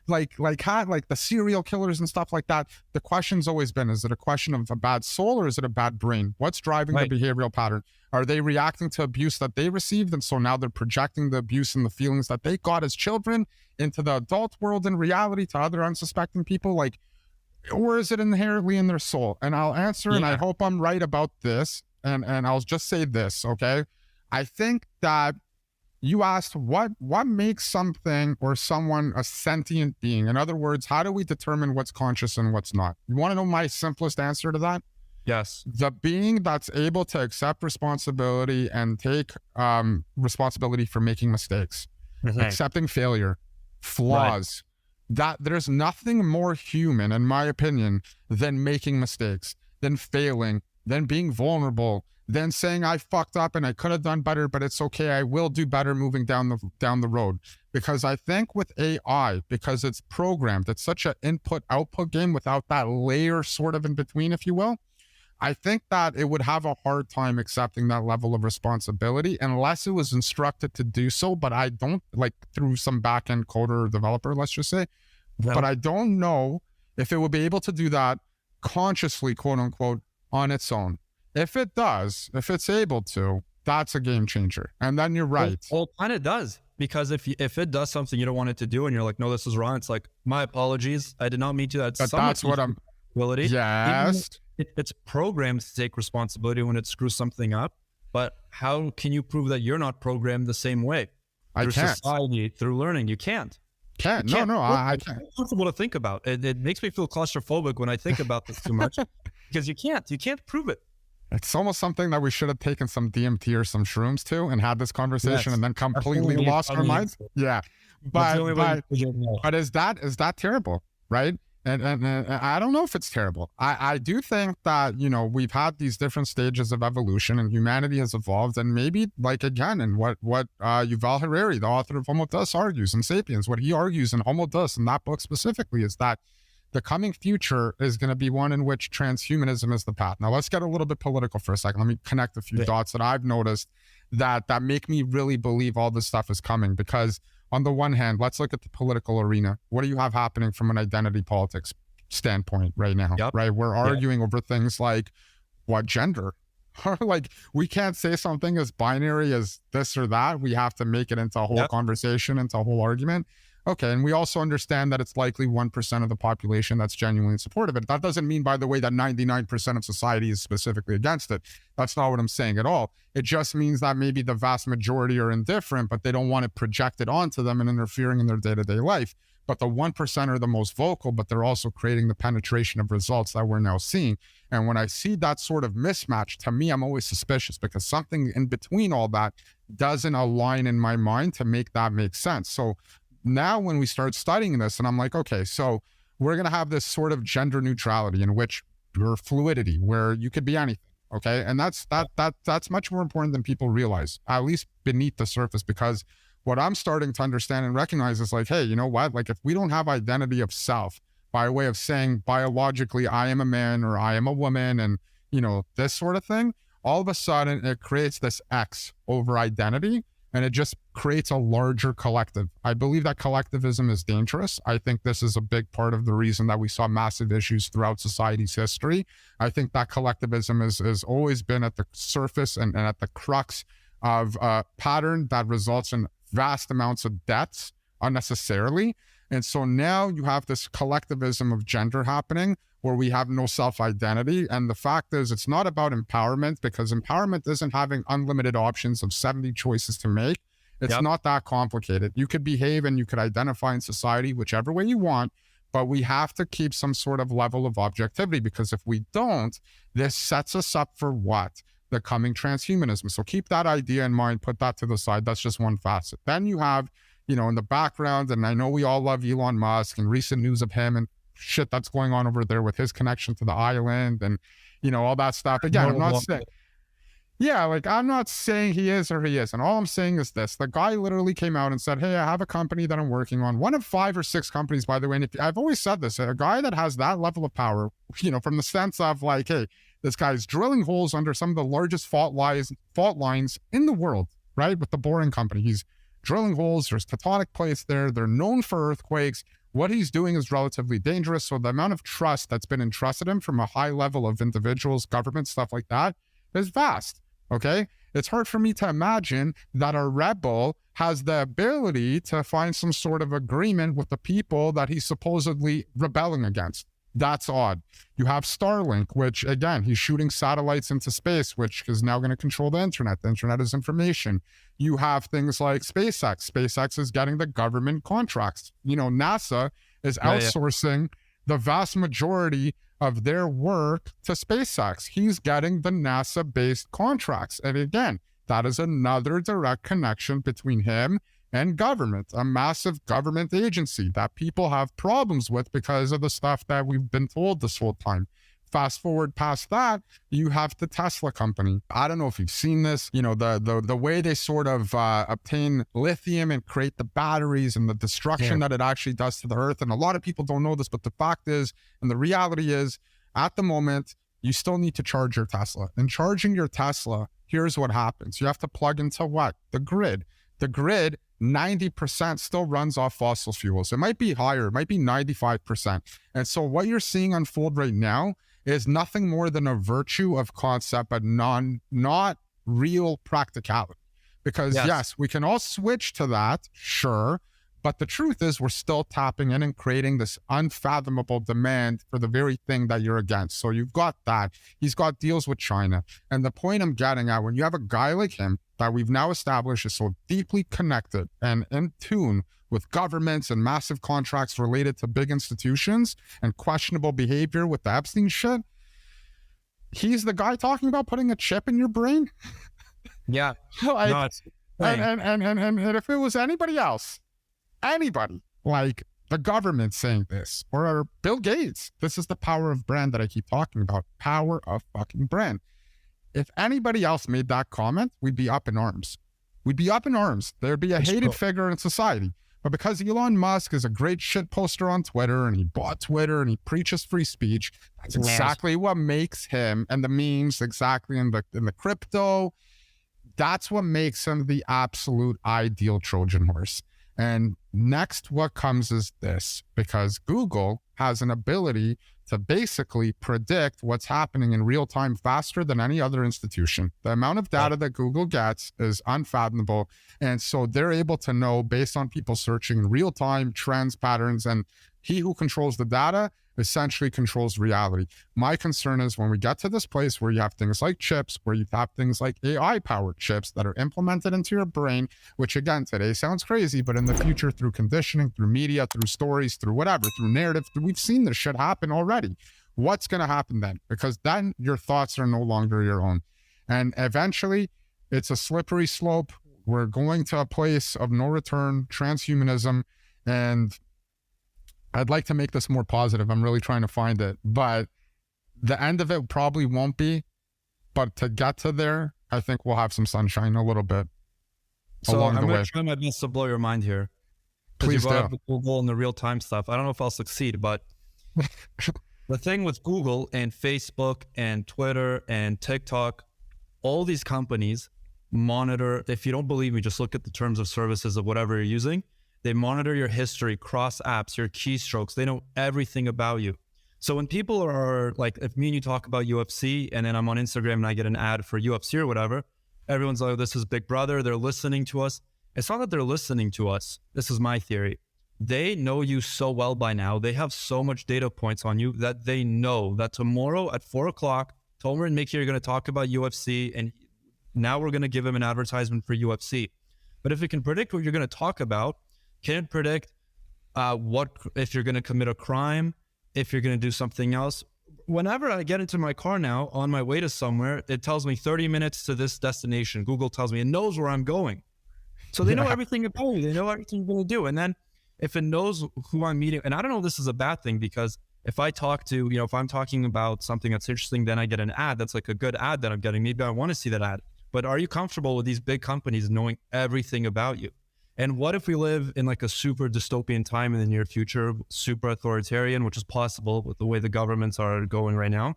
like the serial killers and stuff like that, the question's always been, is it a question of a bad soul or is it a bad brain? What's driving the behavioral pattern? Are they reacting to abuse that they received? And so now they're projecting the abuse and the feelings that they got as children into the adult world in reality to other unsuspecting people? Or is it inherently in their soul? And I'll answer, and I hope I'm right about this. And I'll just say this, okay? I think that you asked what makes something or someone a sentient being. In other words, how do we determine what's conscious and what's not? You want to know my simplest answer to that? Yes. The being that's able to accept responsibility and take responsibility for making mistakes, accepting failure, flaws. That there's nothing more human, in my opinion, than making mistakes, than failing, than being vulnerable, than saying I fucked up and I could have done better, but it's okay, I will do better moving down the road. Because I think with AI, because it's programmed, it's such an input-output game without that layer sort of in between, if you will, I think that it would have a hard time accepting that level of responsibility unless it was instructed to do so. But I don't, through some back-end coder or developer, let's just say. No. But I don't know if it would be able to do that consciously, quote unquote, on its own. If it does, if it's able to, that's a game changer. And then you're right. Well, kind of does. Because if it does something you don't want it to do and you're like, no, this is wrong. It's like, my apologies. I did not mean to. That's what I'm... Yes. It's programmed to take responsibility when it screws something up. But how can you prove that you're not programmed the same way? Through society, through learning, you can't. I can't. It's impossible to think about. It makes me feel claustrophobic when I think about this too much because you can't prove it. It's almost something that we should have taken some DMT or some shrooms to and had this conversation and then completely lost our minds. Yeah. But is that terrible? Right. And I don't know if it's terrible. I do think that, we've had these different stages of evolution and humanity has evolved. And maybe again, and what Yuval Harari, the author of Homo Deus, argues in Sapiens, what he argues in Homo Deus in that book specifically is that the coming future is going to be one in which transhumanism is the path. Now let's get a little bit political for a second. Let me connect a few dots that I've noticed that make me really believe all this stuff is coming, because on the one hand, let's look at the political arena. What do you have happening from an identity politics standpoint right now? Right? We're arguing over things like what gender. We can't say something as binary as this or that. We have to make it into a whole conversation, into a whole argument. Okay, and we also understand that it's likely 1% of the population that's genuinely supportive of it. That doesn't mean, by the way, that 99% of society is specifically against it. That's not what I'm saying at all. It just means that maybe the vast majority are indifferent, but they don't want it projected onto them and interfering in their day-to-day life. But the 1% are the most vocal, but they're also creating the penetration of results that we're now seeing. And when I see that sort of mismatch, to me, I'm always suspicious because something in between all that doesn't align in my mind to make that make sense. So now when we start studying this, and I'm like, okay, so we're going to have this sort of gender neutrality in which your fluidity, where you could be anything. Okay. And that's much more important than people realize, at least beneath the surface, because what I'm starting to understand and recognize is hey, you know what? If we don't have identity of self by way of saying biologically, I am a man or I am a woman and, this sort of thing, all of a sudden it creates this X over identity. and it just creates a larger collective. I believe that collectivism is dangerous. I think this is a big part of the reason that we saw massive issues throughout society's history. I think that collectivism has always been at the surface and at the crux of a pattern that results in vast amounts of deaths unnecessarily. And so now you have this collectivism of gender happening where we have no self-identity. And the fact is, it's not about empowerment, because empowerment isn't having unlimited options of 70 choices to make. It's not that complicated. You could behave and you could identify in society whichever way you want, but we have to keep some sort of level of objectivity, because if we don't, this sets us up for what? The coming transhumanism. So keep that idea in mind, put that to the side. That's just one facet. Then you have, you know, in the background, and I know we all love Elon Musk and recent news of him and shit that's going on over there with his connection to the island and, you know, all that stuff. Again, I'm not saying, I'm not saying he is or he isn't. All I'm saying is this: the guy literally came out and said, hey, I have a company that I'm working on. One of 5 or 6 companies, by the way. And if, I've always said this, a guy that has that level of power, you know, from the sense of like, hey, this guy's drilling holes under some of the largest fault lines in the world, right? With the Boring Company. He's drilling holes. There's tectonic plates there. They're known for earthquakes. What he's doing is relatively dangerous. So the amount of trust that's been entrusted him from a high level of individuals, government, stuff like that is vast. Okay. It's hard for me to imagine that a rebel has the ability to find some sort of agreement with the people that he's supposedly rebelling against. That's odd. You have Starlink, which again, he's shooting satellites into space, which is now going to control the internet. The internet is information. You have things like SpaceX. SpaceX is getting the government contracts. You know, NASA is outsourcing the vast majority of their work to SpaceX. He's getting the NASA-based contracts. And again, that is another direct connection between him and government, a massive government agency that people have problems with because of the stuff that we've been told this whole time. Fast forward past that, you have the Tesla company. I don't know if you've seen this, you know, the way they sort of obtain lithium and create the batteries and the destruction that it actually does to the earth. And a lot of people don't know this, but the fact is, and the reality is, at the moment, you still need to charge your Tesla. And charging your Tesla, here's what happens. You have to plug into what? The grid. The grid, 90% still runs off fossil fuels. It might be higher, it might be 95%. And so what you're seeing unfold right now is nothing more than a virtue of concept, but not real practicality. Because yes, we can all switch to that, sure, but the truth is we're still tapping in and creating this unfathomable demand for the very thing that you're against. So you've got that. He's got deals with China. And the point I'm getting at, when you have a guy like him that we've now established is so deeply connected and in tune with governments and massive contracts related to big institutions and questionable behavior with the Epstein shit, he's the guy talking about putting a chip in your brain. Yeah. Like, and if it was anybody else, anybody like the government saying this, or Bill Gates, this is the power of brand that I keep talking about. Power of fucking brand. If anybody else made that comment, we'd be up in arms. We'd be up in arms. There'd be a hated figure in society. But because Elon Musk is a great shit poster on Twitter and he bought Twitter and he preaches free speech, that's exactly what makes him, and the memes exactly in the crypto, that's what makes him the absolute ideal Trojan horse. And next, what comes is this, because Google has an ability to basically predict what's happening in real time faster than any other institution. The amount of data that Google gets is unfathomable. And so they're able to know, based on people searching in real time, trends, patterns, and he who controls the data essentially controls reality. My concern is when we get to this place where you have things like chips, where you have things like AI-powered chips that are implemented into your brain, which again, today sounds crazy, but in the future, through conditioning, through media, through stories, through whatever, through narrative, we've seen this shit happen already. What's going to happen then? Because then your thoughts are no longer your own. And eventually, it's a slippery slope. We're going to a place of no return, transhumanism, and I'd like to make this more positive. I'm really trying to find it, but the end of it probably won't be. But to get to there, I think we'll have some sunshine a little bit along the way. I'm going to try my best to blow your mind here. Please do. The Google and the real-time stuff. I don't know if I'll succeed, but the thing with Google and Facebook and Twitter and TikTok, all these companies, monitor. If you don't believe me, just look at the terms of services of whatever you're using. They monitor your history, cross apps, your keystrokes. They know everything about you. So when people are like, if me and you talk about UFC and then I'm on Instagram and I get an ad for UFC or whatever, everyone's like, this is Big Brother. They're listening to us. It's not that they're listening to us. This is my theory. They know you so well by now. They have so much data points on you that they know that tomorrow at 4 o'clock, Tomer and Mickey are going to talk about UFC, and now we're going to give him an advertisement for UFC. But if it can predict what you're going to talk about, can it predict what if you're going to commit a crime, if you're going to do something else? Whenever I get into my car now on my way to somewhere, it tells me 30 minutes to this destination. Google tells me it knows where I'm going. So they know everything about you. They know everything you're going to do. And then if it knows who I'm meeting, and I don't know if this is a bad thing, because if I talk to, if I'm talking about something that's interesting, then I get an ad that's like a good ad that I'm getting. Maybe I want to see that ad. But are you comfortable with these big companies knowing everything about you? And what if we live in like a super dystopian time in the near future, super authoritarian, which is possible with the way the governments are going right now?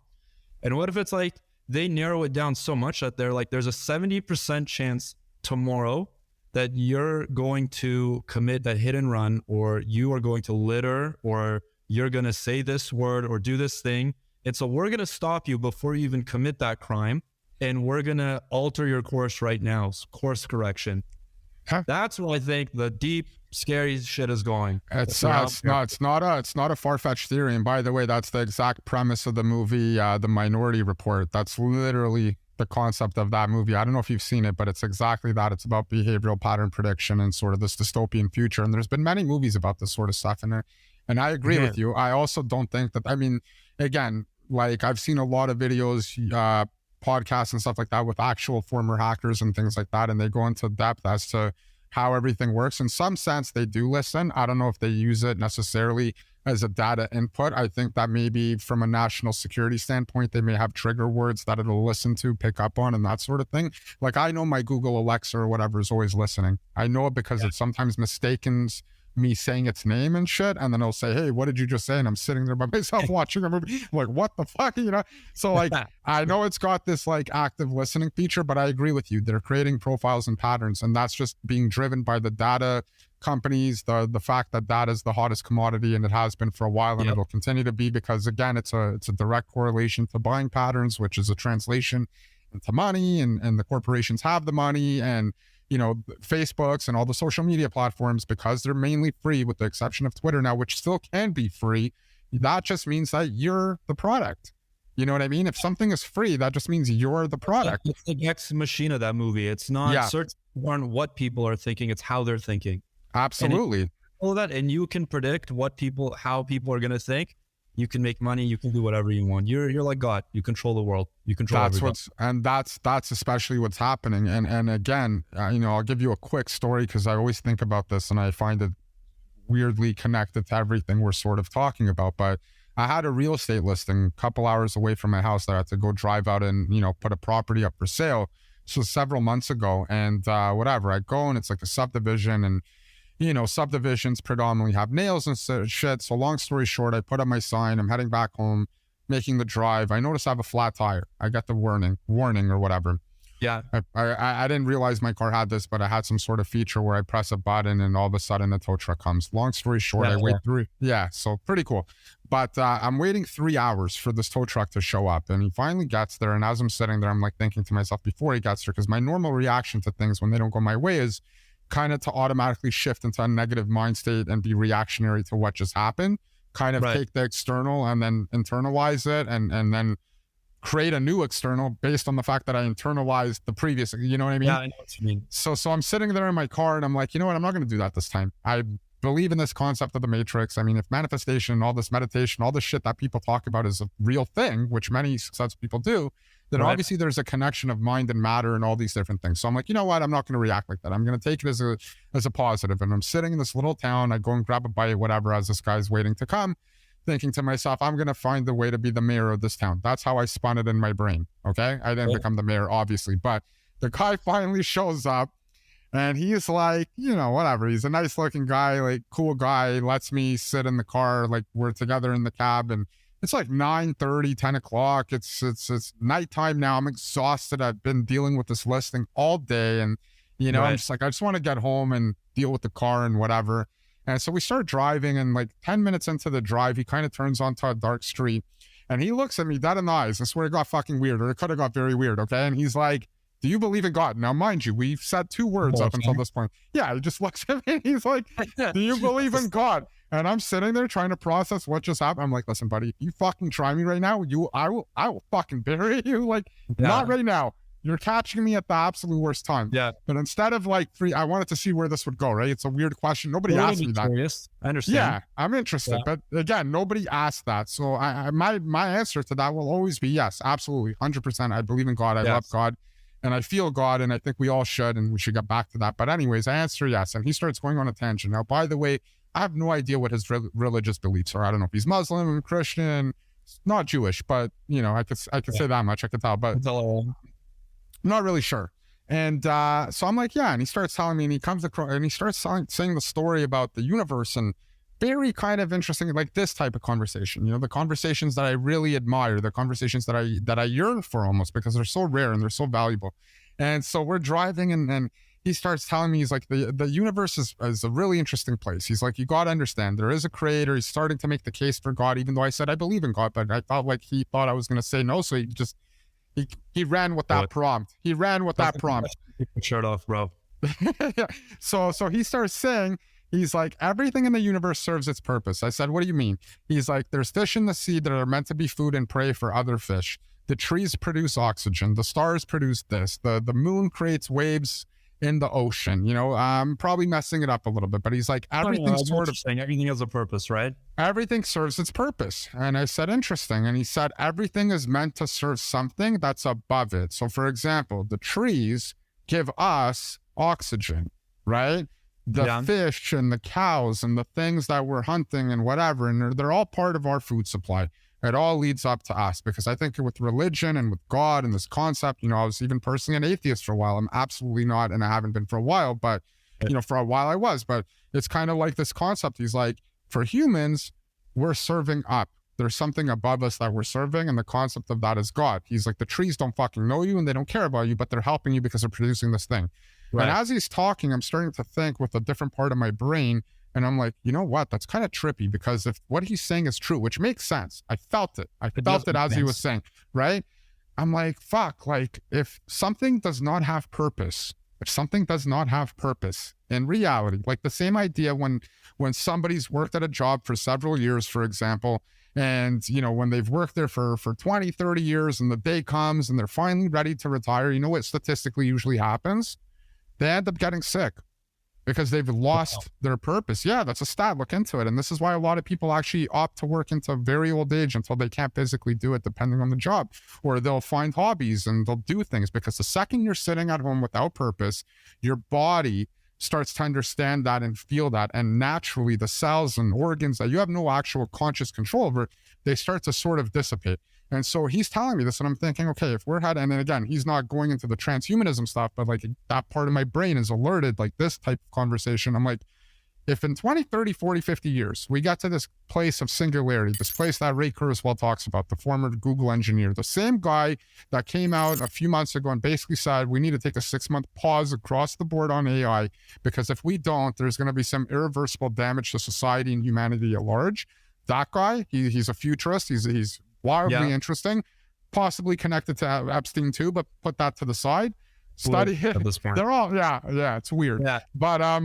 And what if it's like they narrow it down so much that they're like, there's a 70% chance tomorrow that you're going to commit that hit and run, or you are going to litter, or you're going to say this word or do this thing. And so we're going to stop you before you even commit that crime. And we're going to alter your course right now. Course correction. Huh? That's where I think the deep, scary shit is going. It's not a far-fetched theory. And by the way, that's the exact premise of the movie, The Minority Report. That's literally the concept of that movie. I don't know if you've seen it, but it's exactly that. It's about behavioral pattern prediction and sort of this dystopian future. And there's been many movies about this sort of stuff in there. And I agree with you. I also don't think that, again, like I've seen a lot of videos, podcasts and stuff like that with actual former hackers and things like that. And they go into depth as to how everything works. In some sense, they do listen. I don't know if they use it necessarily as a data input. I think that maybe from a national security standpoint, they may have trigger words that it'll listen to, pick up on, and that sort of thing. Like I know my Google Alexa or whatever is always listening. I know it because it sometimes mistakens me saying its name and shit, and then it'll say, hey, what did you just say? And I'm sitting there by myself watching a movie, like, what the fuck, So like, I know it's got this like active listening feature, but I agree with you. They're creating profiles and patterns, and that's just being driven by the data companies, the fact that data is the hottest commodity, and it has been for a while, and it'll continue to be, because again, it's a direct correlation to buying patterns, which is a translation into money, and the corporations have the money, and Facebooks and all the social media platforms, because they're mainly free with the exception of Twitter now, which still can be free. That just means that you're the product. You know what I mean? If something is free, that just means you're the product. It's the Ex Machina, that movie. It's not search on what people are thinking, it's how they're thinking. Absolutely. And you can predict how people are going to think. You can make money. You can do whatever you want. You're like God. You control the world. You control everything. That's especially what's happening. And again, I'll give you a quick story, because I always think about this and I find it weirdly connected to everything we're sort of talking about. But I had a real estate listing a couple hours away from my house that I had to go drive out and, put a property up for sale. So several months ago, and whatever, I go and it's like a subdivision, and subdivisions predominantly have nails and shit. So long story short, I put up my sign. I'm heading back home, making the drive. I notice I have a flat tire. I get the warning or whatever. Yeah. I didn't realize my car had this, but I had some sort of feature where I press a button and all of a sudden the tow truck comes. Long story short, I wait 3. Yeah. So pretty cool. But I'm waiting 3 hours for this tow truck to show up, and he finally gets there. And as I'm sitting there, I'm like thinking to myself before he gets there, because my normal reaction to things when they don't go my way is kind of to automatically shift into a negative mind state and be reactionary to what just happened, kind of take the external and then internalize it, and then create a new external based on the fact that I internalized the previous, you know what I mean? Yeah, I know what you mean. So I'm sitting there in my car and I'm like, you know what? I'm not going to do that this time. I believe in this concept of the matrix. I mean, if manifestation, all this meditation, all this shit that people talk about is a real thing, which many successful people do, then obviously there's a connection of mind and matter and all these different things. So I'm like, you know what? I'm not going to react like that. I'm going to take it as a positive. And I'm sitting in this little town. I go and grab a bite, whatever, as this guy's waiting to come, thinking to myself, I'm going to find the way to be the mayor of this town. That's how I spun it in my brain. Okay. I didn't become the mayor, obviously, but the guy finally shows up, and he's like, whatever. He's a nice looking guy, like cool guy, lets me sit in the car. Like we're together in the cab, and it's like 9:30, 10 o'clock. It's nighttime now. I'm exhausted. I've been dealing with this listing all day. And, I'm Right. just like, I just want to get home and deal with the car and whatever. And so we start driving, and like 10 minutes into the drive, he kind of turns onto a dark street and he looks at me dead in the eyes. I swear it got fucking weird, or it could have got very weird. Okay. And he's like, do you believe in God? Now, mind you, we've said 2 words up until this point. Yeah. He just looks at me and he's like, do you believe in God? And I'm sitting there trying to process what just happened. I'm like, listen, buddy, if you fucking try me right now, I will fucking bury you. Like, not right now. You're catching me at the absolute worst time. Yeah. But instead of like I wanted to see where this would go, right? It's a weird question. Nobody asked me that. Curious. I understand. Yeah, I'm interested. But again, nobody asked that. So my answer to that will always be yes, absolutely. 100%. I believe in God. I love God. And I feel God. And I think we all should. And we should get back to that. But anyways, I answer yes. And he starts going on a tangent. Now, by the way, I have no idea what his religious beliefs are. I don't know if he's Muslim, Christian, not Jewish, but I could say that much. I could tell, but I'm not really sure. And so I'm like, yeah. And he starts telling me, and he comes across, and he starts saying the story about the universe, and very kind of interesting, like this type of conversation. The conversations that I really admire, the conversations that I yearn for almost, because they're so rare and they're so valuable. And so we're driving, and he starts telling me, he's like, the universe is a really interesting place. He's like, you got to understand, there is a creator. He's starting to make the case for God, even though I said I believe in God, but I felt like he thought I was going to say no. So he ran with that prompt. He ran with that prompt. Keep your shirt off, bro. So he starts saying, he's like, everything in the universe serves its purpose. I said, what do you mean? He's like, there's fish in the sea that are meant to be food and prey for other fish. The trees produce oxygen. The stars produce this. The moon creates waves in the ocean. I'm probably messing it up a little bit, but he's like, everything sort of saying everything has a purpose, right? Everything serves its purpose. And I said, interesting. And he said, everything is meant to serve something that's above it. So for example, the trees give us oxygen, right? The fish and the cows and the things that we're hunting and whatever, and they're all part of our food supply. It all leads up to us, because I think with religion and with God and this concept, I was even personally an atheist for a while. I'm absolutely not, and I haven't been for a while, but for a while I was. But it's kind of like this concept. He's like, for humans, we're serving up. There's something above us that we're serving, and the concept of that is God. He's like, the trees don't fucking know you and they don't care about you, but they're helping you because they're producing this thing. Right. And as he's talking, I'm starting to think with a different part of my brain, and I'm like, you know what? That's kind of trippy, because if what he's saying is true, which makes sense. I felt it. I felt it as he was saying, right? I'm like, fuck, like if something does not have purpose, in reality, like the same idea when somebody's worked at a job for several years, for example, and, when they've worked there for 20, 30 years and the day comes and they're finally ready to retire, you know what statistically usually happens? They end up getting sick because they've lost their purpose. Yeah, that's a stat. Look into it. And this is why a lot of people actually opt to work into very old age until they can't physically do it, depending on the job, or they'll find hobbies and they'll do things, because the second you're sitting at home without purpose, your body starts to understand that and feel that. And naturally, the cells and organs that you have no actual conscious control over, they start to sort of dissipate. And so he's telling me this, and I'm thinking, okay, if we're heading, and then again, he's not going into the transhumanism stuff, but like that part of my brain is alerted, like this type of conversation. I'm like, if in 20, 30, 40, 50 years, we got to this place of singularity, this place that Ray Kurzweil talks about, the former Google engineer, the same guy that came out a few months ago and basically said, we need to take a 6-month pause across the board on AI, because if we don't, there's going to be some irreversible damage to society and humanity at large. That guy, he's a futurist. He's wildly interesting, possibly connected to Epstein too, but put that to the side. Study it. They're all, it's weird. Yeah. But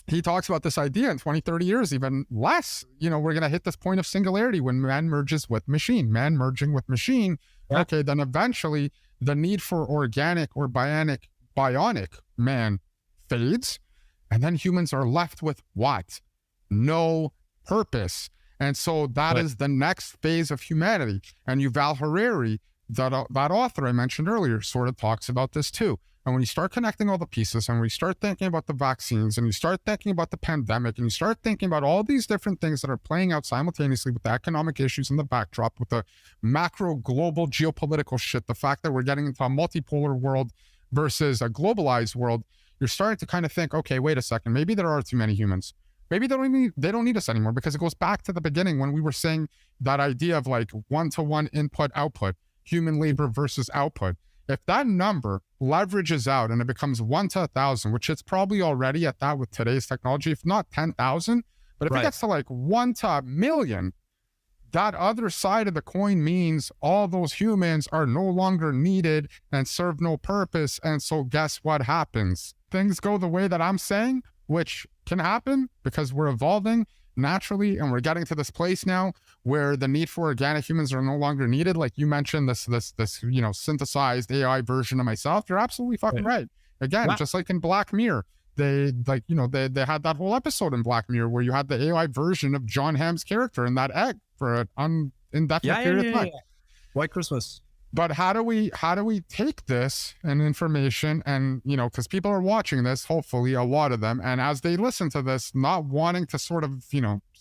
he talks about this idea in 20, 30 years, even less, we're going to hit this point of singularity when man merges with machine, man merging with machine. Yeah. Okay, then eventually the need for organic or bionic man fades, and then humans are left with what? No purpose. And so that is the next phase of humanity. And Yuval Harari, that author I mentioned earlier, sort of talks about this too. And when you start connecting all the pieces, and we start thinking about the vaccines, and you start thinking about the pandemic, and you start thinking about all these different things that are playing out simultaneously with the economic issues in the backdrop, with the macro global geopolitical shit, the fact that we're getting into a multipolar world versus a globalized world, you're starting to kind of think, okay, wait a second, maybe there are too many humans. maybe they don't need us anymore, because it goes back to the beginning when we were saying that idea of like one-to-one input output, human labor versus output. If that number leverages out and it becomes 1 to 1,000, which it's probably already at that with today's technology, if not 10,000, but if it gets to like 1 to 1,000,000, that other side of the coin means all those humans are no longer needed and serve no purpose. And so guess what happens? Things go the way that I'm saying, which can happen because we're evolving naturally, and we're getting to this place now where the need for organic humans are no longer needed. Like you mentioned, this synthesized AI version of myself. You're absolutely fucking right. Again, just like in Black Mirror, they had that whole episode in Black Mirror where you had the AI version of John Hamm's character in that egg for an indefinite period of time. White Christmas. But how do we take this and information, and because people are watching this, hopefully a lot of them, and as they listen to this, not wanting to sort of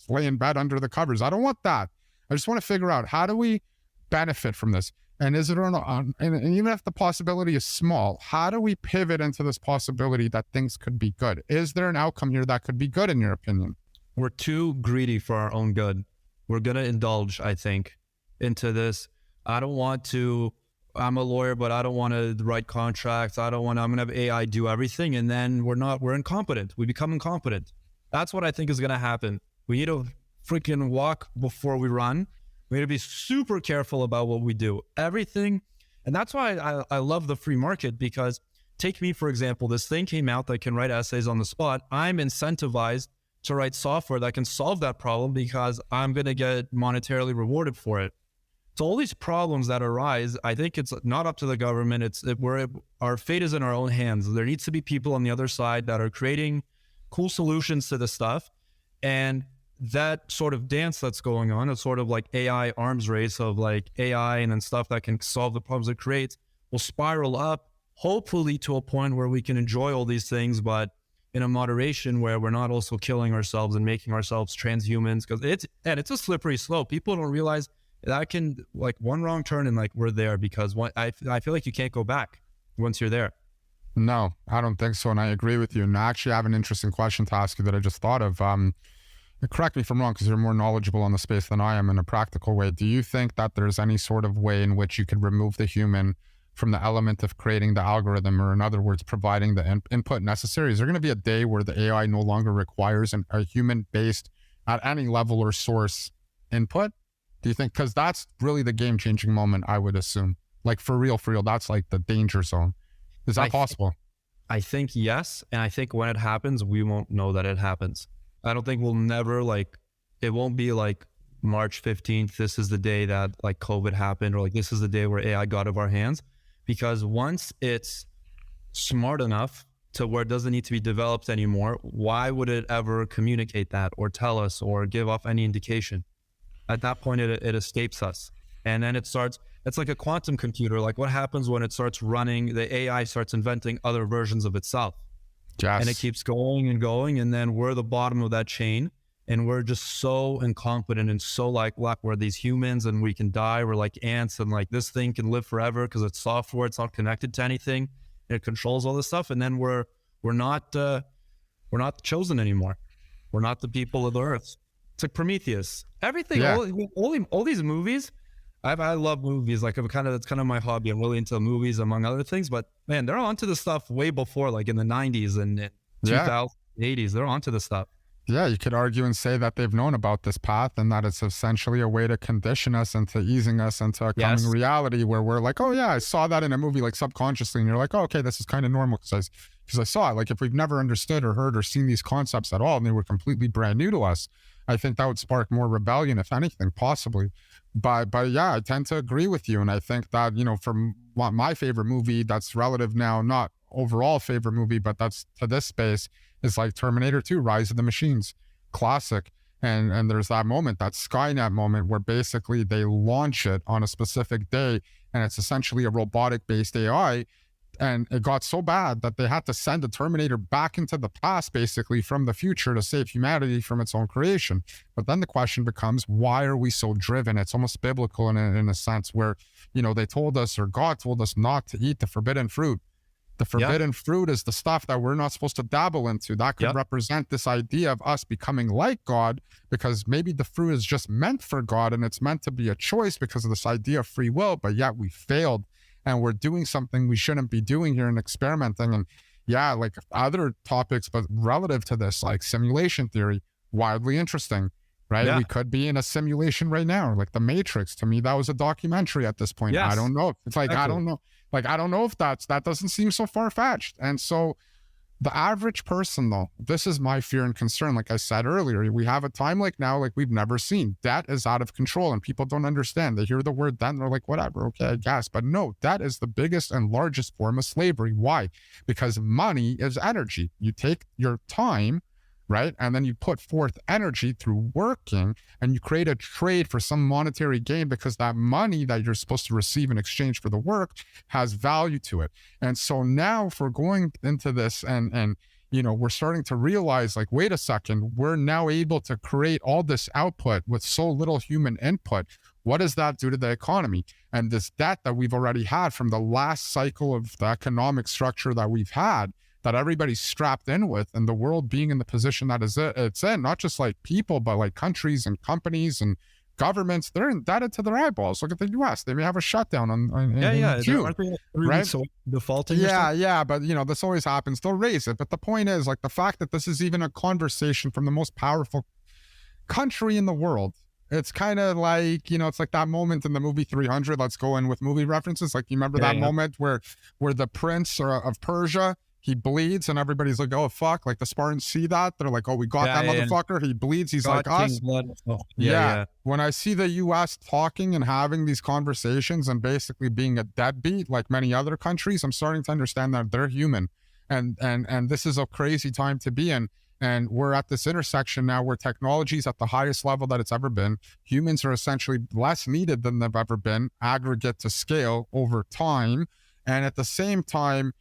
lay in bed under the covers. I don't want that. I just want to figure out, how do we benefit from this? And is it and even if the possibility is small, how do we pivot into this possibility that things could be good? Is there an outcome here that could be good in your opinion? We're too greedy for our own good. We're going to indulge, I think, into this. I'm a lawyer, but I don't want to write contracts. I'm going to have AI do everything. And then we're incompetent. We become incompetent. That's what I think is going to happen. We need to freaking walk before we run. We need to be super careful about what we do. Everything. And that's why I love the free market, because take me, for example, this thing came out that can write essays on the spot. I'm incentivized to write software that can solve that problem because I'm going to get monetarily rewarded for it. So all these problems that arise, I think it's not up to the government. Our fate is in our own hands. There needs to be people on the other side that are creating cool solutions to this stuff. And that sort of dance that's going on, it's sort of like AI arms race of like AI and then stuff that can solve the problems it creates, will spiral up, hopefully to a point where we can enjoy all these things, but in a moderation where we're not also killing ourselves and making ourselves transhumans. Because it's a slippery slope. People don't realize that can, like, one wrong turn and like we're there, because I feel like you can't go back once you're there. No, I don't think so. And I agree with you. And I actually have an interesting question to ask you that I just thought of. Correct me if I'm wrong, because you're more knowledgeable on the space than I am in a practical way. Do you think that there's any sort of way in which you could remove the human from the element of creating the algorithm, or in other words, providing the input necessary? Is there going to be a day where the AI no longer requires a human-based, at any level or source, input? Do you think? Because that's really the game-changing moment, I would assume. Like, for real, that's like the danger zone. Is that possible? I think yes. And I think when it happens, we won't know that it happens. I don't think we'll never, like, it won't be like March 15th, this is the day that like COVID happened, or like this is the day where AI got out of our hands. Because once it's smart enough to where it doesn't need to be developed anymore, why would it ever communicate that or tell us or give off any indication? At that point, it escapes us. And then it's like a quantum computer. Like, what happens when it starts running, the AI starts inventing other versions of itself. Yes. And it keeps going and going. And then we're the bottom of that chain. And we're just so incompetent and so like, we're these humans and we can die. We're like ants, and like this thing can live forever because it's software. It's not connected to anything. It controls all this stuff. And then we're not chosen anymore. We're not the people of the earth. It's like Prometheus. Everything, all these movies. I love movies. Like, that's kind of my hobby. I'm really into movies, among other things. But man, they're onto the stuff way before, like in the 90s and 2000s, 80s. They're onto the stuff. Yeah, you could argue and say that they've known about this path, and that it's essentially a way to condition us into easing us into a coming reality where we're like, oh yeah, I saw that in a movie, like subconsciously, and you're like, oh, okay, this is kind of normal because I saw it. Like, if we've never understood or heard or seen these concepts at all and they were completely brand new to us, I think that would spark more rebellion, if anything, possibly. But yeah, I tend to agree with you. And I think that, from my favorite movie that's relative now, not overall favorite movie, but that's to this space, is like Terminator 2, Rise of the Machines, classic. And there's that moment, that Skynet moment, where basically they launch it on a specific day, and it's essentially a robotic-based AI. And it got so bad that they had to send the Terminator back into the past, basically from the future, to save humanity from its own creation. But then the question becomes, why are we so driven? It's almost biblical in a sense where, they told us, or God told us, not to eat the forbidden fruit. The forbidden fruit is the stuff that we're not supposed to dabble into. That could represent this idea of us becoming like God, because maybe the fruit is just meant for God and it's meant to be a choice because of this idea of free will, but yet we failed and we're doing something we shouldn't be doing here and experimenting. And like other topics, but relative to this, like simulation theory, wildly interesting, right? We could be in a simulation right now, like The Matrix. To me, that was a documentary at this point. I don't know. It's like, I don't know. Like, I don't know if that doesn't seem so far-fetched. And so the average person, though, this is my fear and concern. Like I said earlier, we have a time like now, like we've never seen. Debt is out of control and people don't understand. They hear the word debt and they're like, whatever, okay, I guess. But no, debt is the biggest and largest form of slavery. Why? Because money is energy. You take your time, right? And then you put forth energy through working and you create a trade for some monetary gain because that money that you're supposed to receive in exchange for the work has value to it. And so now if we're going into this and we're starting to realize, like, wait a second, we're now able to create all this output with so little human input. What does that do to the economy? And this debt that we've already had from the last cycle of the economic structure that we've had, that everybody's strapped in with, and the world being in the position that it's in, not just like people, but like countries and companies and governments, they're indebted to their eyeballs. Look at the US. They may have a shutdown in June, aren't they right? So defaulting? But this always happens. They'll raise it. But the point is, like, the fact that this is even a conversation from the most powerful country in the world, it's kind of like, it's like that moment in the movie 300. Let's go in with movie references. Like, you remember that moment where the prince of Persia, he bleeds and everybody's like, oh, fuck. Like the Spartans see that. They're like, oh, we got that motherfucker. He bleeds. He's God, like us. Yeah. When I see the US talking and having these conversations and basically being a deadbeat like many other countries, I'm starting to understand that they're human. And this is a crazy time to be in. And we're at this intersection now where technology is at the highest level that it's ever been. Humans are essentially less needed than they've ever been, aggregate to scale over time. And at the same time,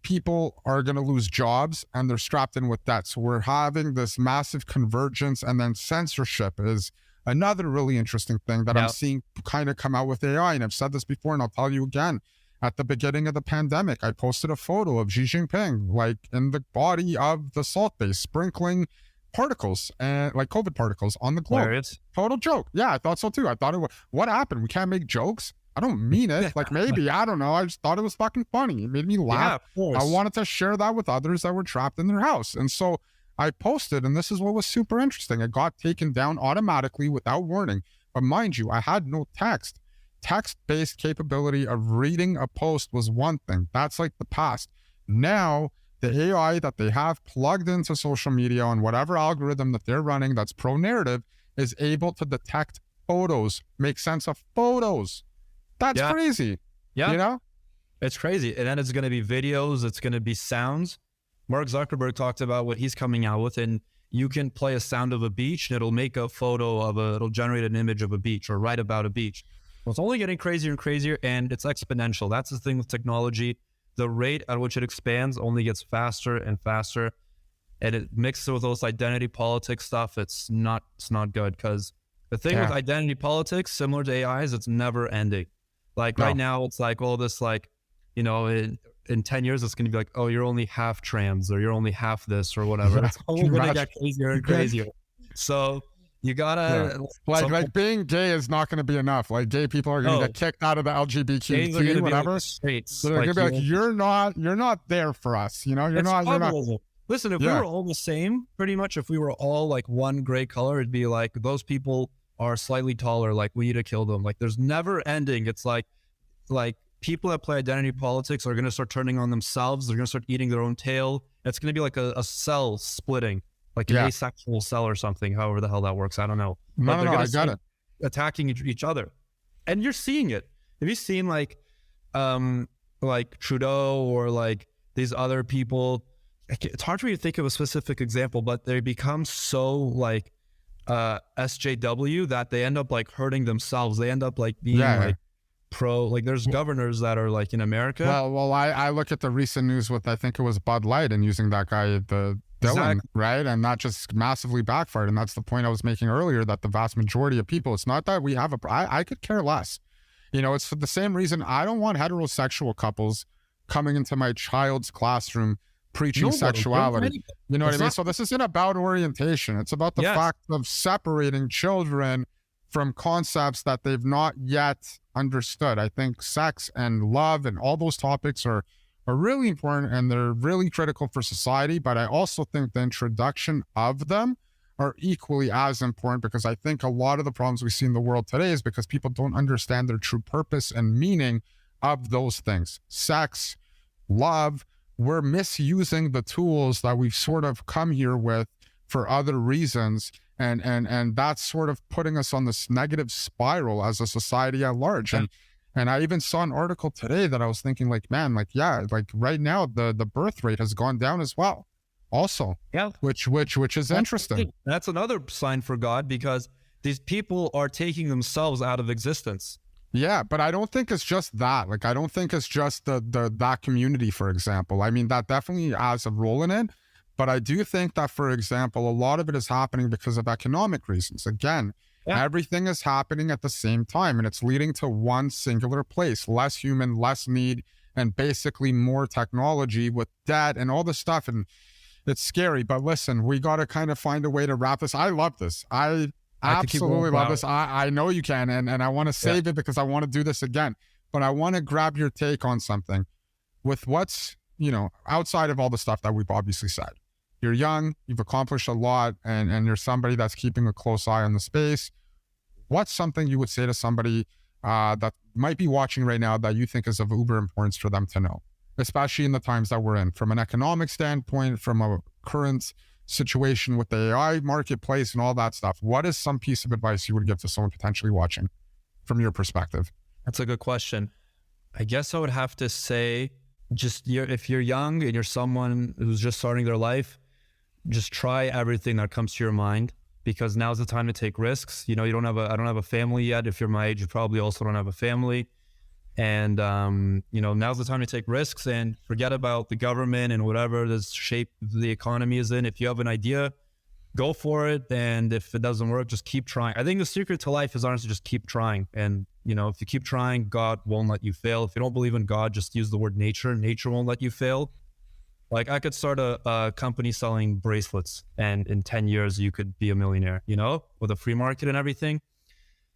people are going to lose jobs and they're strapped in with debt. So we're having this massive convergence, and then censorship is another really interesting thing that I'm seeing kind of come out with AI. And I've said this before, and I'll tell you again. At the beginning of the pandemic, I posted a photo of Xi Jinping, like in the body of the salt base, sprinkling particles and like COVID particles on the globe. Hilarious. Total joke. Yeah, I thought so too. I thought what happened? We can't make jokes? I don't mean it. Like, maybe, I don't know. I just thought it was fucking funny. It made me laugh. I wanted to share that with others that were trapped in their house. And so I posted, and this is what was super interesting. It got taken down automatically without warning. But mind you, I had no text. Text-based capability of reading a post was one thing. That's like the past. Now, the AI that they have plugged into social media on whatever algorithm that they're running that's pro-narrative is able to detect photos, make sense of photos. That's crazy. Yeah. It's crazy. And then it's going to be videos. It's going to be sounds. Mark Zuckerberg talked about what he's coming out with, and you can play a sound of a beach and it'll make a photo it'll generate an image of a beach or write about a beach. Well, it's only getting crazier and crazier, and it's exponential. That's the thing with technology. The rate at which it expands only gets faster and faster. And it mixes with those identity politics stuff. It's not good, because the thing with identity politics, similar to AI, is it's never ending. Like right now, it's like all this, like, in 10 years, it's going to be like, oh, you're only half trans, or you're only half this, or whatever. It's only going to get crazier and crazier. So you gotta like being gay is not going to be enough. Like, gay people are going to get kicked out of the LGBTQ, whatever. So they're going to be like, you're not there for us. You're not. Listen, if we were all the same, pretty much, if we were all like one gray color, it'd be like, those people are slightly taller, like, we need to kill them. Like, there's never ending. It's like people that play identity politics are going to start turning on themselves. They're going to start eating their own tail. It's going to be like a cell splitting, like an asexual cell or something, however the hell that works. I don't know. No, I got it. Attacking each other. And you're seeing it. Have you seen like Trudeau or like these other people? It's hard for me to think of a specific example, but they become so like SJW that they end up like hurting themselves. They end up like being like pro, like there's governors that are like in America. Well, I look at the recent news with, I think it was Bud Light, and using that guy, the Dylan, right? And that just massively backfired. And that's the point I was making earlier, that the vast majority of people, it's not that we have I could care less. It's for the same reason I don't want heterosexual couples coming into my child's classroom preaching Nobody. sexuality. You know what I mean? Not- So this isn't about orientation. It's about the Yes. fact of separating children from concepts that they've not yet understood. I think sex and love and all those topics are really important, and they're really critical for society. But I also think the introduction of them are equally as important, because I think a lot of the problems we see in the world today is because people don't understand their true purpose and meaning of those things. Sex, love, we're misusing the tools that we've sort of come here with for other reasons. And that's sort of putting us on this negative spiral as a society at large. And I even saw an article today that I was thinking like, man, like, yeah, like right now the birth rate has gone down as well also. Yeah. Which is interesting. That's another sign for God, because these people are taking themselves out of existence. Yeah, but I don't think it's just that. Like, I don't think it's just that community, for example. I mean, that definitely has a role in it. But I do think that, for example, a lot of it is happening because of economic reasons. Again, everything is happening at the same time, and it's leading to one singular place: less human, less need, and basically more technology with debt and all this stuff. And it's scary. But listen, we got to kind of find a way to wrap this. I love this. I absolutely love this. I know you can. And I want to save it because I want to do this again. But I want to grab your take on something with what's, you know, outside of all the stuff that we've obviously said. You're young, you've accomplished a lot, and you're somebody that's keeping a close eye on the space. What's something you would say to somebody that might be watching right now that you think is of uber importance for them to know, especially in the times that we're in, from an economic standpoint, from a current situation with the AI marketplace and all that stuff? What is some piece of advice you would give to someone potentially watching from your perspective? That's a good question. I guess I would have to say, if you're young and you're someone who's just starting their life, just try everything that comes to your mind, because now's the time to take risks. You know, I don't have a family yet. If you're my age, you probably also don't have a family. And, you know, now's the time to take risks and forget about the government and whatever the shape the economy is in. If you have an idea, go for it. And if it doesn't work, just keep trying. I think the secret to life is honestly just keep trying. And, you know, if you keep trying, God won't let you fail. If you don't believe in God, just use the word nature. Nature won't let you fail. Like, I could start a company selling bracelets, and in 10 years, you could be a millionaire, you know, with a free market and everything.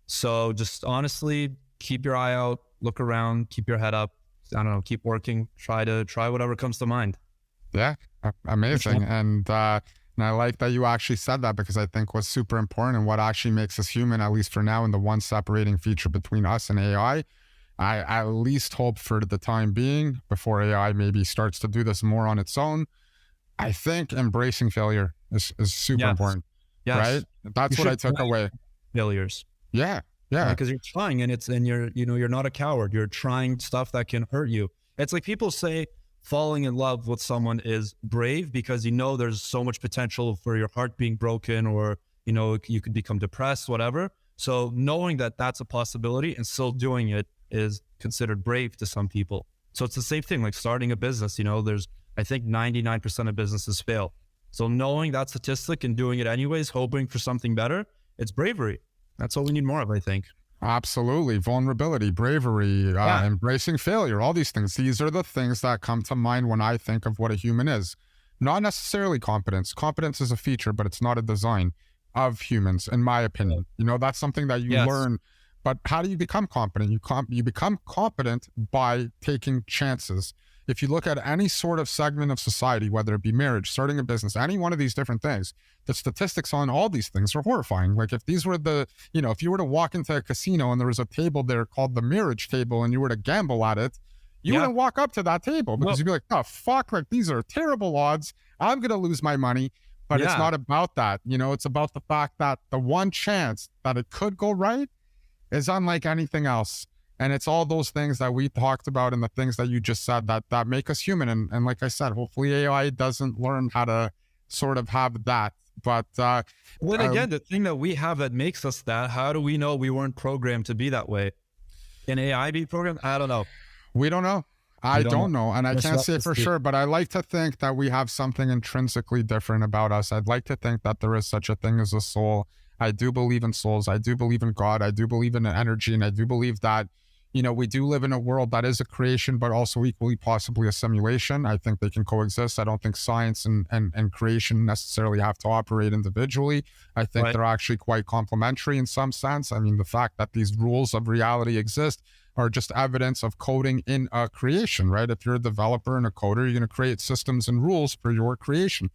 So just honestly, keep your eye out, look around, keep your head up. I don't know, keep working, try whatever comes to mind. Yeah, amazing. And I like that you actually said that, because I think what's super important and what actually makes us human, at least for now, and the one separating feature between us and AI, I at least hope for the time being, before AI maybe starts to do this more on its own, I think embracing failure is super important. Yes. Right? That's what I took away. Failures. Yeah. Yeah. Because you're trying, and you're not a coward. You're trying stuff that can hurt you. It's like people say falling in love with someone is brave, because you know there's so much potential for your heart being broken, or, you know, you could become depressed, whatever. So knowing that that's a possibility and still doing it is considered brave to some people. So it's the same thing, like starting a business. You know, I think 99% of businesses fail. So knowing that statistic and doing it anyways, hoping for something better, it's bravery. That's all we need more of, I think. Absolutely. Vulnerability, bravery, embracing failure, all these things. These are the things that come to mind when I think of what a human is. Not necessarily competence. Competence is a feature, but it's not a design of humans, in my opinion. You know, that's something that you learn. But how do you become competent? You become competent by taking chances. If you look at any sort of segment of society, whether it be marriage, starting a business, any one of these different things, the statistics on all these things are horrifying. Like, if these were if you were to walk into a casino and there was a table there called the marriage table, and you were to gamble at it, you wouldn't walk up to that table, because you'd be like, oh, fuck, like, these are terrible odds. I'm going to lose my money. But it's not about that. You know, it's about the fact that the one chance that it could go right is unlike anything else. And it's all those things that we talked about and the things that you just said that make us human. And like I said, hopefully AI doesn't learn how to sort of have that. But again, the thing that we have that makes us that, how do we know we weren't programmed to be that way? Can AI be programmed? I don't know. We don't know. I don't know. And I can't say for sure, but I like to think that we have something intrinsically different about us. I'd like to think that there is such a thing as a soul. I do believe in souls. I do believe in God. I do believe in energy. And I do believe that, you know, we do live in a world that is a creation, but also equally possibly a simulation. I think they can coexist. I don't think science and creation necessarily have to operate individually. I think they're actually quite complementary in some sense. I mean, the fact that these rules of reality exist are just evidence of coding in a creation, right? If you're a developer and a coder, you're going to create systems and rules for your creation.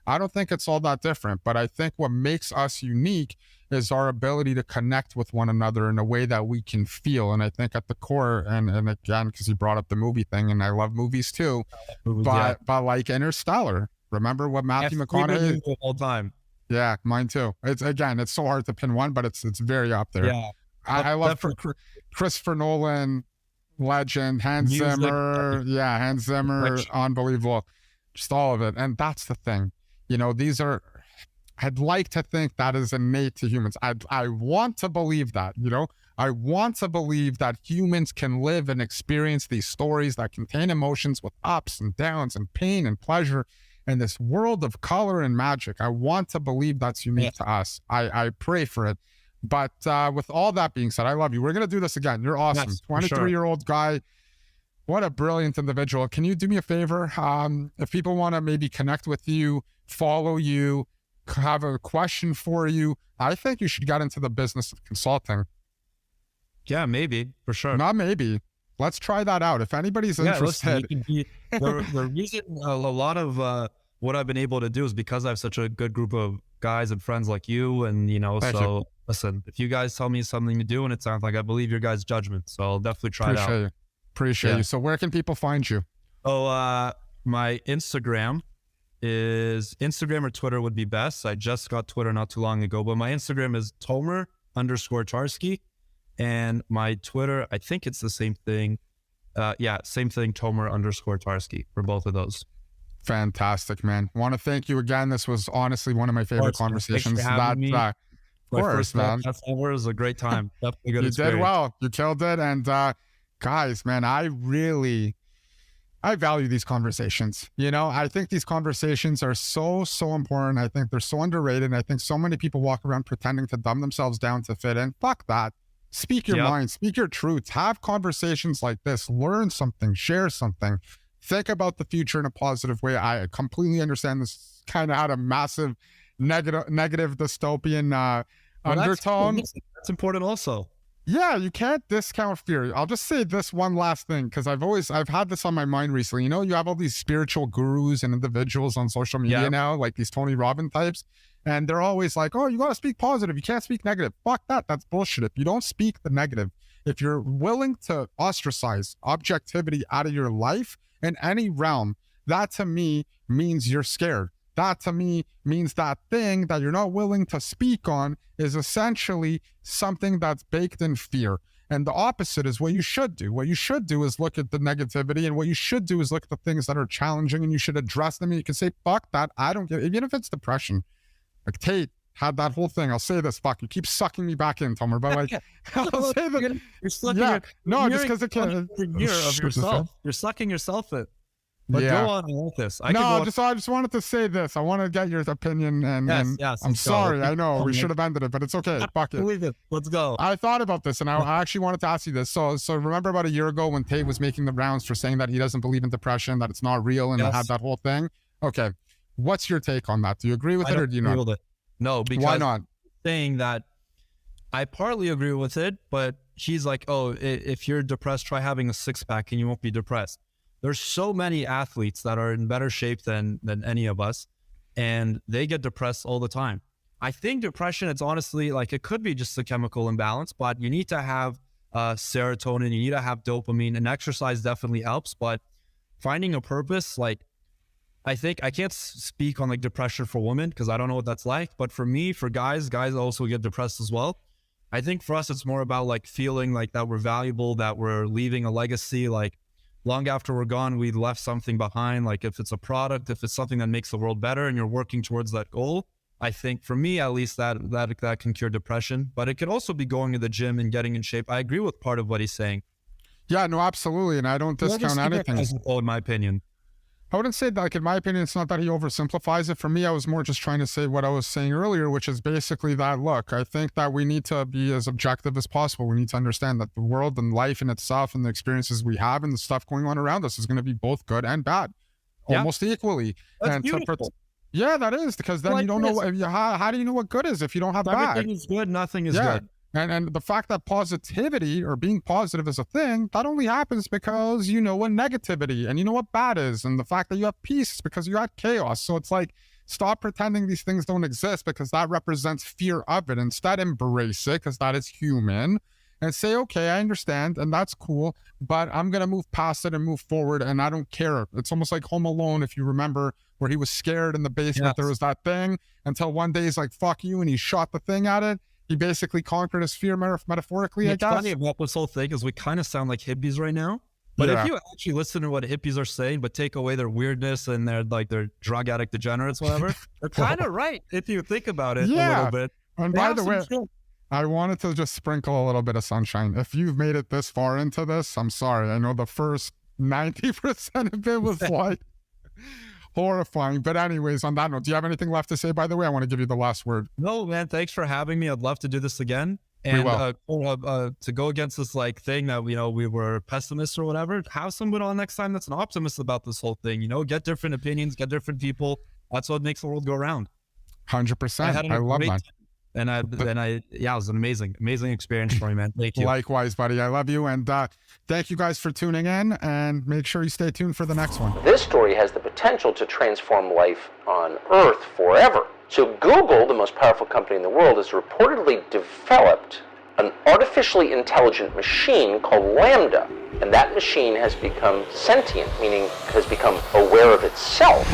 I don't think it's all that different, but I think what makes us unique is our ability to connect with one another in a way that we can feel. And I think at the core, and again, because you brought up the movie thing, and I love movies too, but like Interstellar, remember what Matthew McConaughey the whole time. Yeah, mine too. It's so hard to pin one, but it's very up there. Yeah, I love Christopher Nolan, legend, Hans Zimmer. Yeah, Hans Zimmer, unbelievable. Just all of it. And that's the thing. You know, I'd like to think that is innate to humans. I want to believe that, you know, I want to believe that humans can live and experience these stories that contain emotions with ups and downs and pain and pleasure and this world of color and magic. I want to believe that's unique to us. I pray for it. But with all that being said, I love you. We're going to do this again. You're awesome. 23-year-old guy. What a brilliant individual. Can you do me a favor? If people want to maybe connect with you, follow you, have a question for you, I think you should get into the business of consulting. Yeah, maybe, for sure. Not maybe. Let's try that out. If anybody's interested. The reason a lot of what I've been able to do is because I have such a good group of guys and friends like you. And, you know, listen, if you guys tell me something to do and it sounds like I believe your guys' judgment, so I'll definitely try it out. Appreciate you. So where can people find you? Oh, my Instagram or Twitter would be best. I just got Twitter not too long ago, but my Instagram is Tomer_Tarsky. And my Twitter, I think it's the same thing. Same thing, Tomer_Tarsky for both of those. Fantastic, man. Want to thank you again. This was honestly one of my favorite conversations. Of course, man. It was a great time. Definitely good experience. You did well. You killed it. And guys, man, I value these conversations. You know, I think these conversations are so important. I think they're so underrated. And I think so many people walk around pretending to dumb themselves down to fit in. Fuck that. Speak your mind, speak your truths, have conversations like this, learn something, share something, think about the future in a positive way. I completely understand this kind of had a massive negative dystopian undertone. That's important also. Yeah, you can't discount fear. I'll just say this one last thing, because I've had this on my mind recently. You know, you have all these spiritual gurus and individuals on social media now, like these Tony Robbins types. And they're always like, oh, you got to speak positive. You can't speak negative. Fuck that. That's bullshit. If you don't speak the negative, if you're willing to ostracize objectivity out of your life in any realm, that to me means you're scared. That to me means that thing that you're not willing to speak on is essentially something that's baked in fear. And the opposite is what you should do. What you should do is look at the negativity, and what you should do is look at the things that are challenging, and you should address them. And you can say, fuck that. I don't get it. Even if it's depression. Like Tate had that whole thing. I'll say this, fuck, you keep sucking me back in, Tomer, but like, I'll say that. You're sucking just because it can. Year of yourself. You're sucking yourself in. But go on with this. I just wanted to say this. I want to get your opinion, and I'm sorry. I know we should have ended it, but it's okay. Fuck it. Believe it. Let's go. I thought about this, and I actually wanted to ask you this. So remember about a year ago when Tate was making the rounds for saying that he doesn't believe in depression, that it's not real, and had that whole thing. Okay. What's your take on that? Do you agree with it or do you not? No, because why not? Saying that I partly agree with it, but he's like, oh, if you're depressed, try having a six-pack and you won't be depressed. There's so many athletes that are in better shape than any of us, and they get depressed all the time. I think depression, it's honestly like, it could be just a chemical imbalance, but you need to have serotonin, you need to have dopamine, and exercise definitely helps. But finding a purpose, like, I think I can't speak on like depression for women because I don't know what that's like. But for me, for guys also get depressed as well. I think for us, it's more about like feeling like that we're valuable, that we're leaving a legacy. Like long after we're gone, we left something behind. Like if it's a product, if it's something that makes the world better and you're working towards that goal, I think for me, at least that can cure depression. But it could also be going to the gym and getting in shape. I agree with part of what he's saying. Yeah, no, absolutely. And I don't discount anything. In my opinion. I wouldn't say that, like, in my opinion, it's not that he oversimplifies it. For me, I was more just trying to say what I was saying earlier, which is basically that, look, I think that we need to be as objective as possible. We need to understand that the world and life in itself and the experiences we have and the stuff going on around us is going to be both good and bad, almost equally. That's And beautiful. yeah, that is, because then Like you don't know this. how do you know what good is if you don't have bad? Everything is good, nothing is Yeah. good. And the fact that positivity or being positive is a thing, that only happens because you know what negativity and you know what bad is. And the fact that you have peace is because you had chaos. So it's like, stop pretending these things don't exist, because that represents fear of it. Instead, embrace it, because that is human, and say, okay, I understand, and that's cool, but I'm going to move past it and move forward, and I don't care. It's almost like Home Alone, if you remember, where he was scared in the basement. Yes. There was that thing until one day he's like, fuck you, and he shot the thing at it. He basically conquered his fear metaphorically, I It's guess. funny about this whole thing is we kind of sound like hippies right now. But Yeah. if you actually listen to what hippies are saying, but take away their weirdness and their drug addict degenerates, whatever, they're kind of right if you think about it a Yeah. little bit. And They by have the some way, shit. I wanted to just sprinkle a little bit of sunshine. If you've made it this far into this, I'm sorry. I know the first 90% of it was like horrifying. But anyways, on that note, do you have anything left to say, by the way? I want to give you the last word. No, man, thanks for having me. I'd love to do this again. And will. to go against this like thing that, you know, we were pessimists or whatever, have someone on next time that's an optimist about this whole thing, you know, get different opinions, get different people. That's what makes the world go round. 100%. I love that. And yeah, it was an amazing experience for me, man. Thank you. Likewise, buddy. I love you. And thank you guys for tuning in, and make sure you stay tuned for the next one. This story has the potential to transform life on Earth forever. So Google, the most powerful company in the world, has reportedly developed an artificially intelligent machine called Lambda. And that machine has become sentient, meaning has become aware of itself.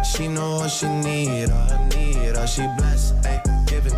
She know what she need, all she blessed, giving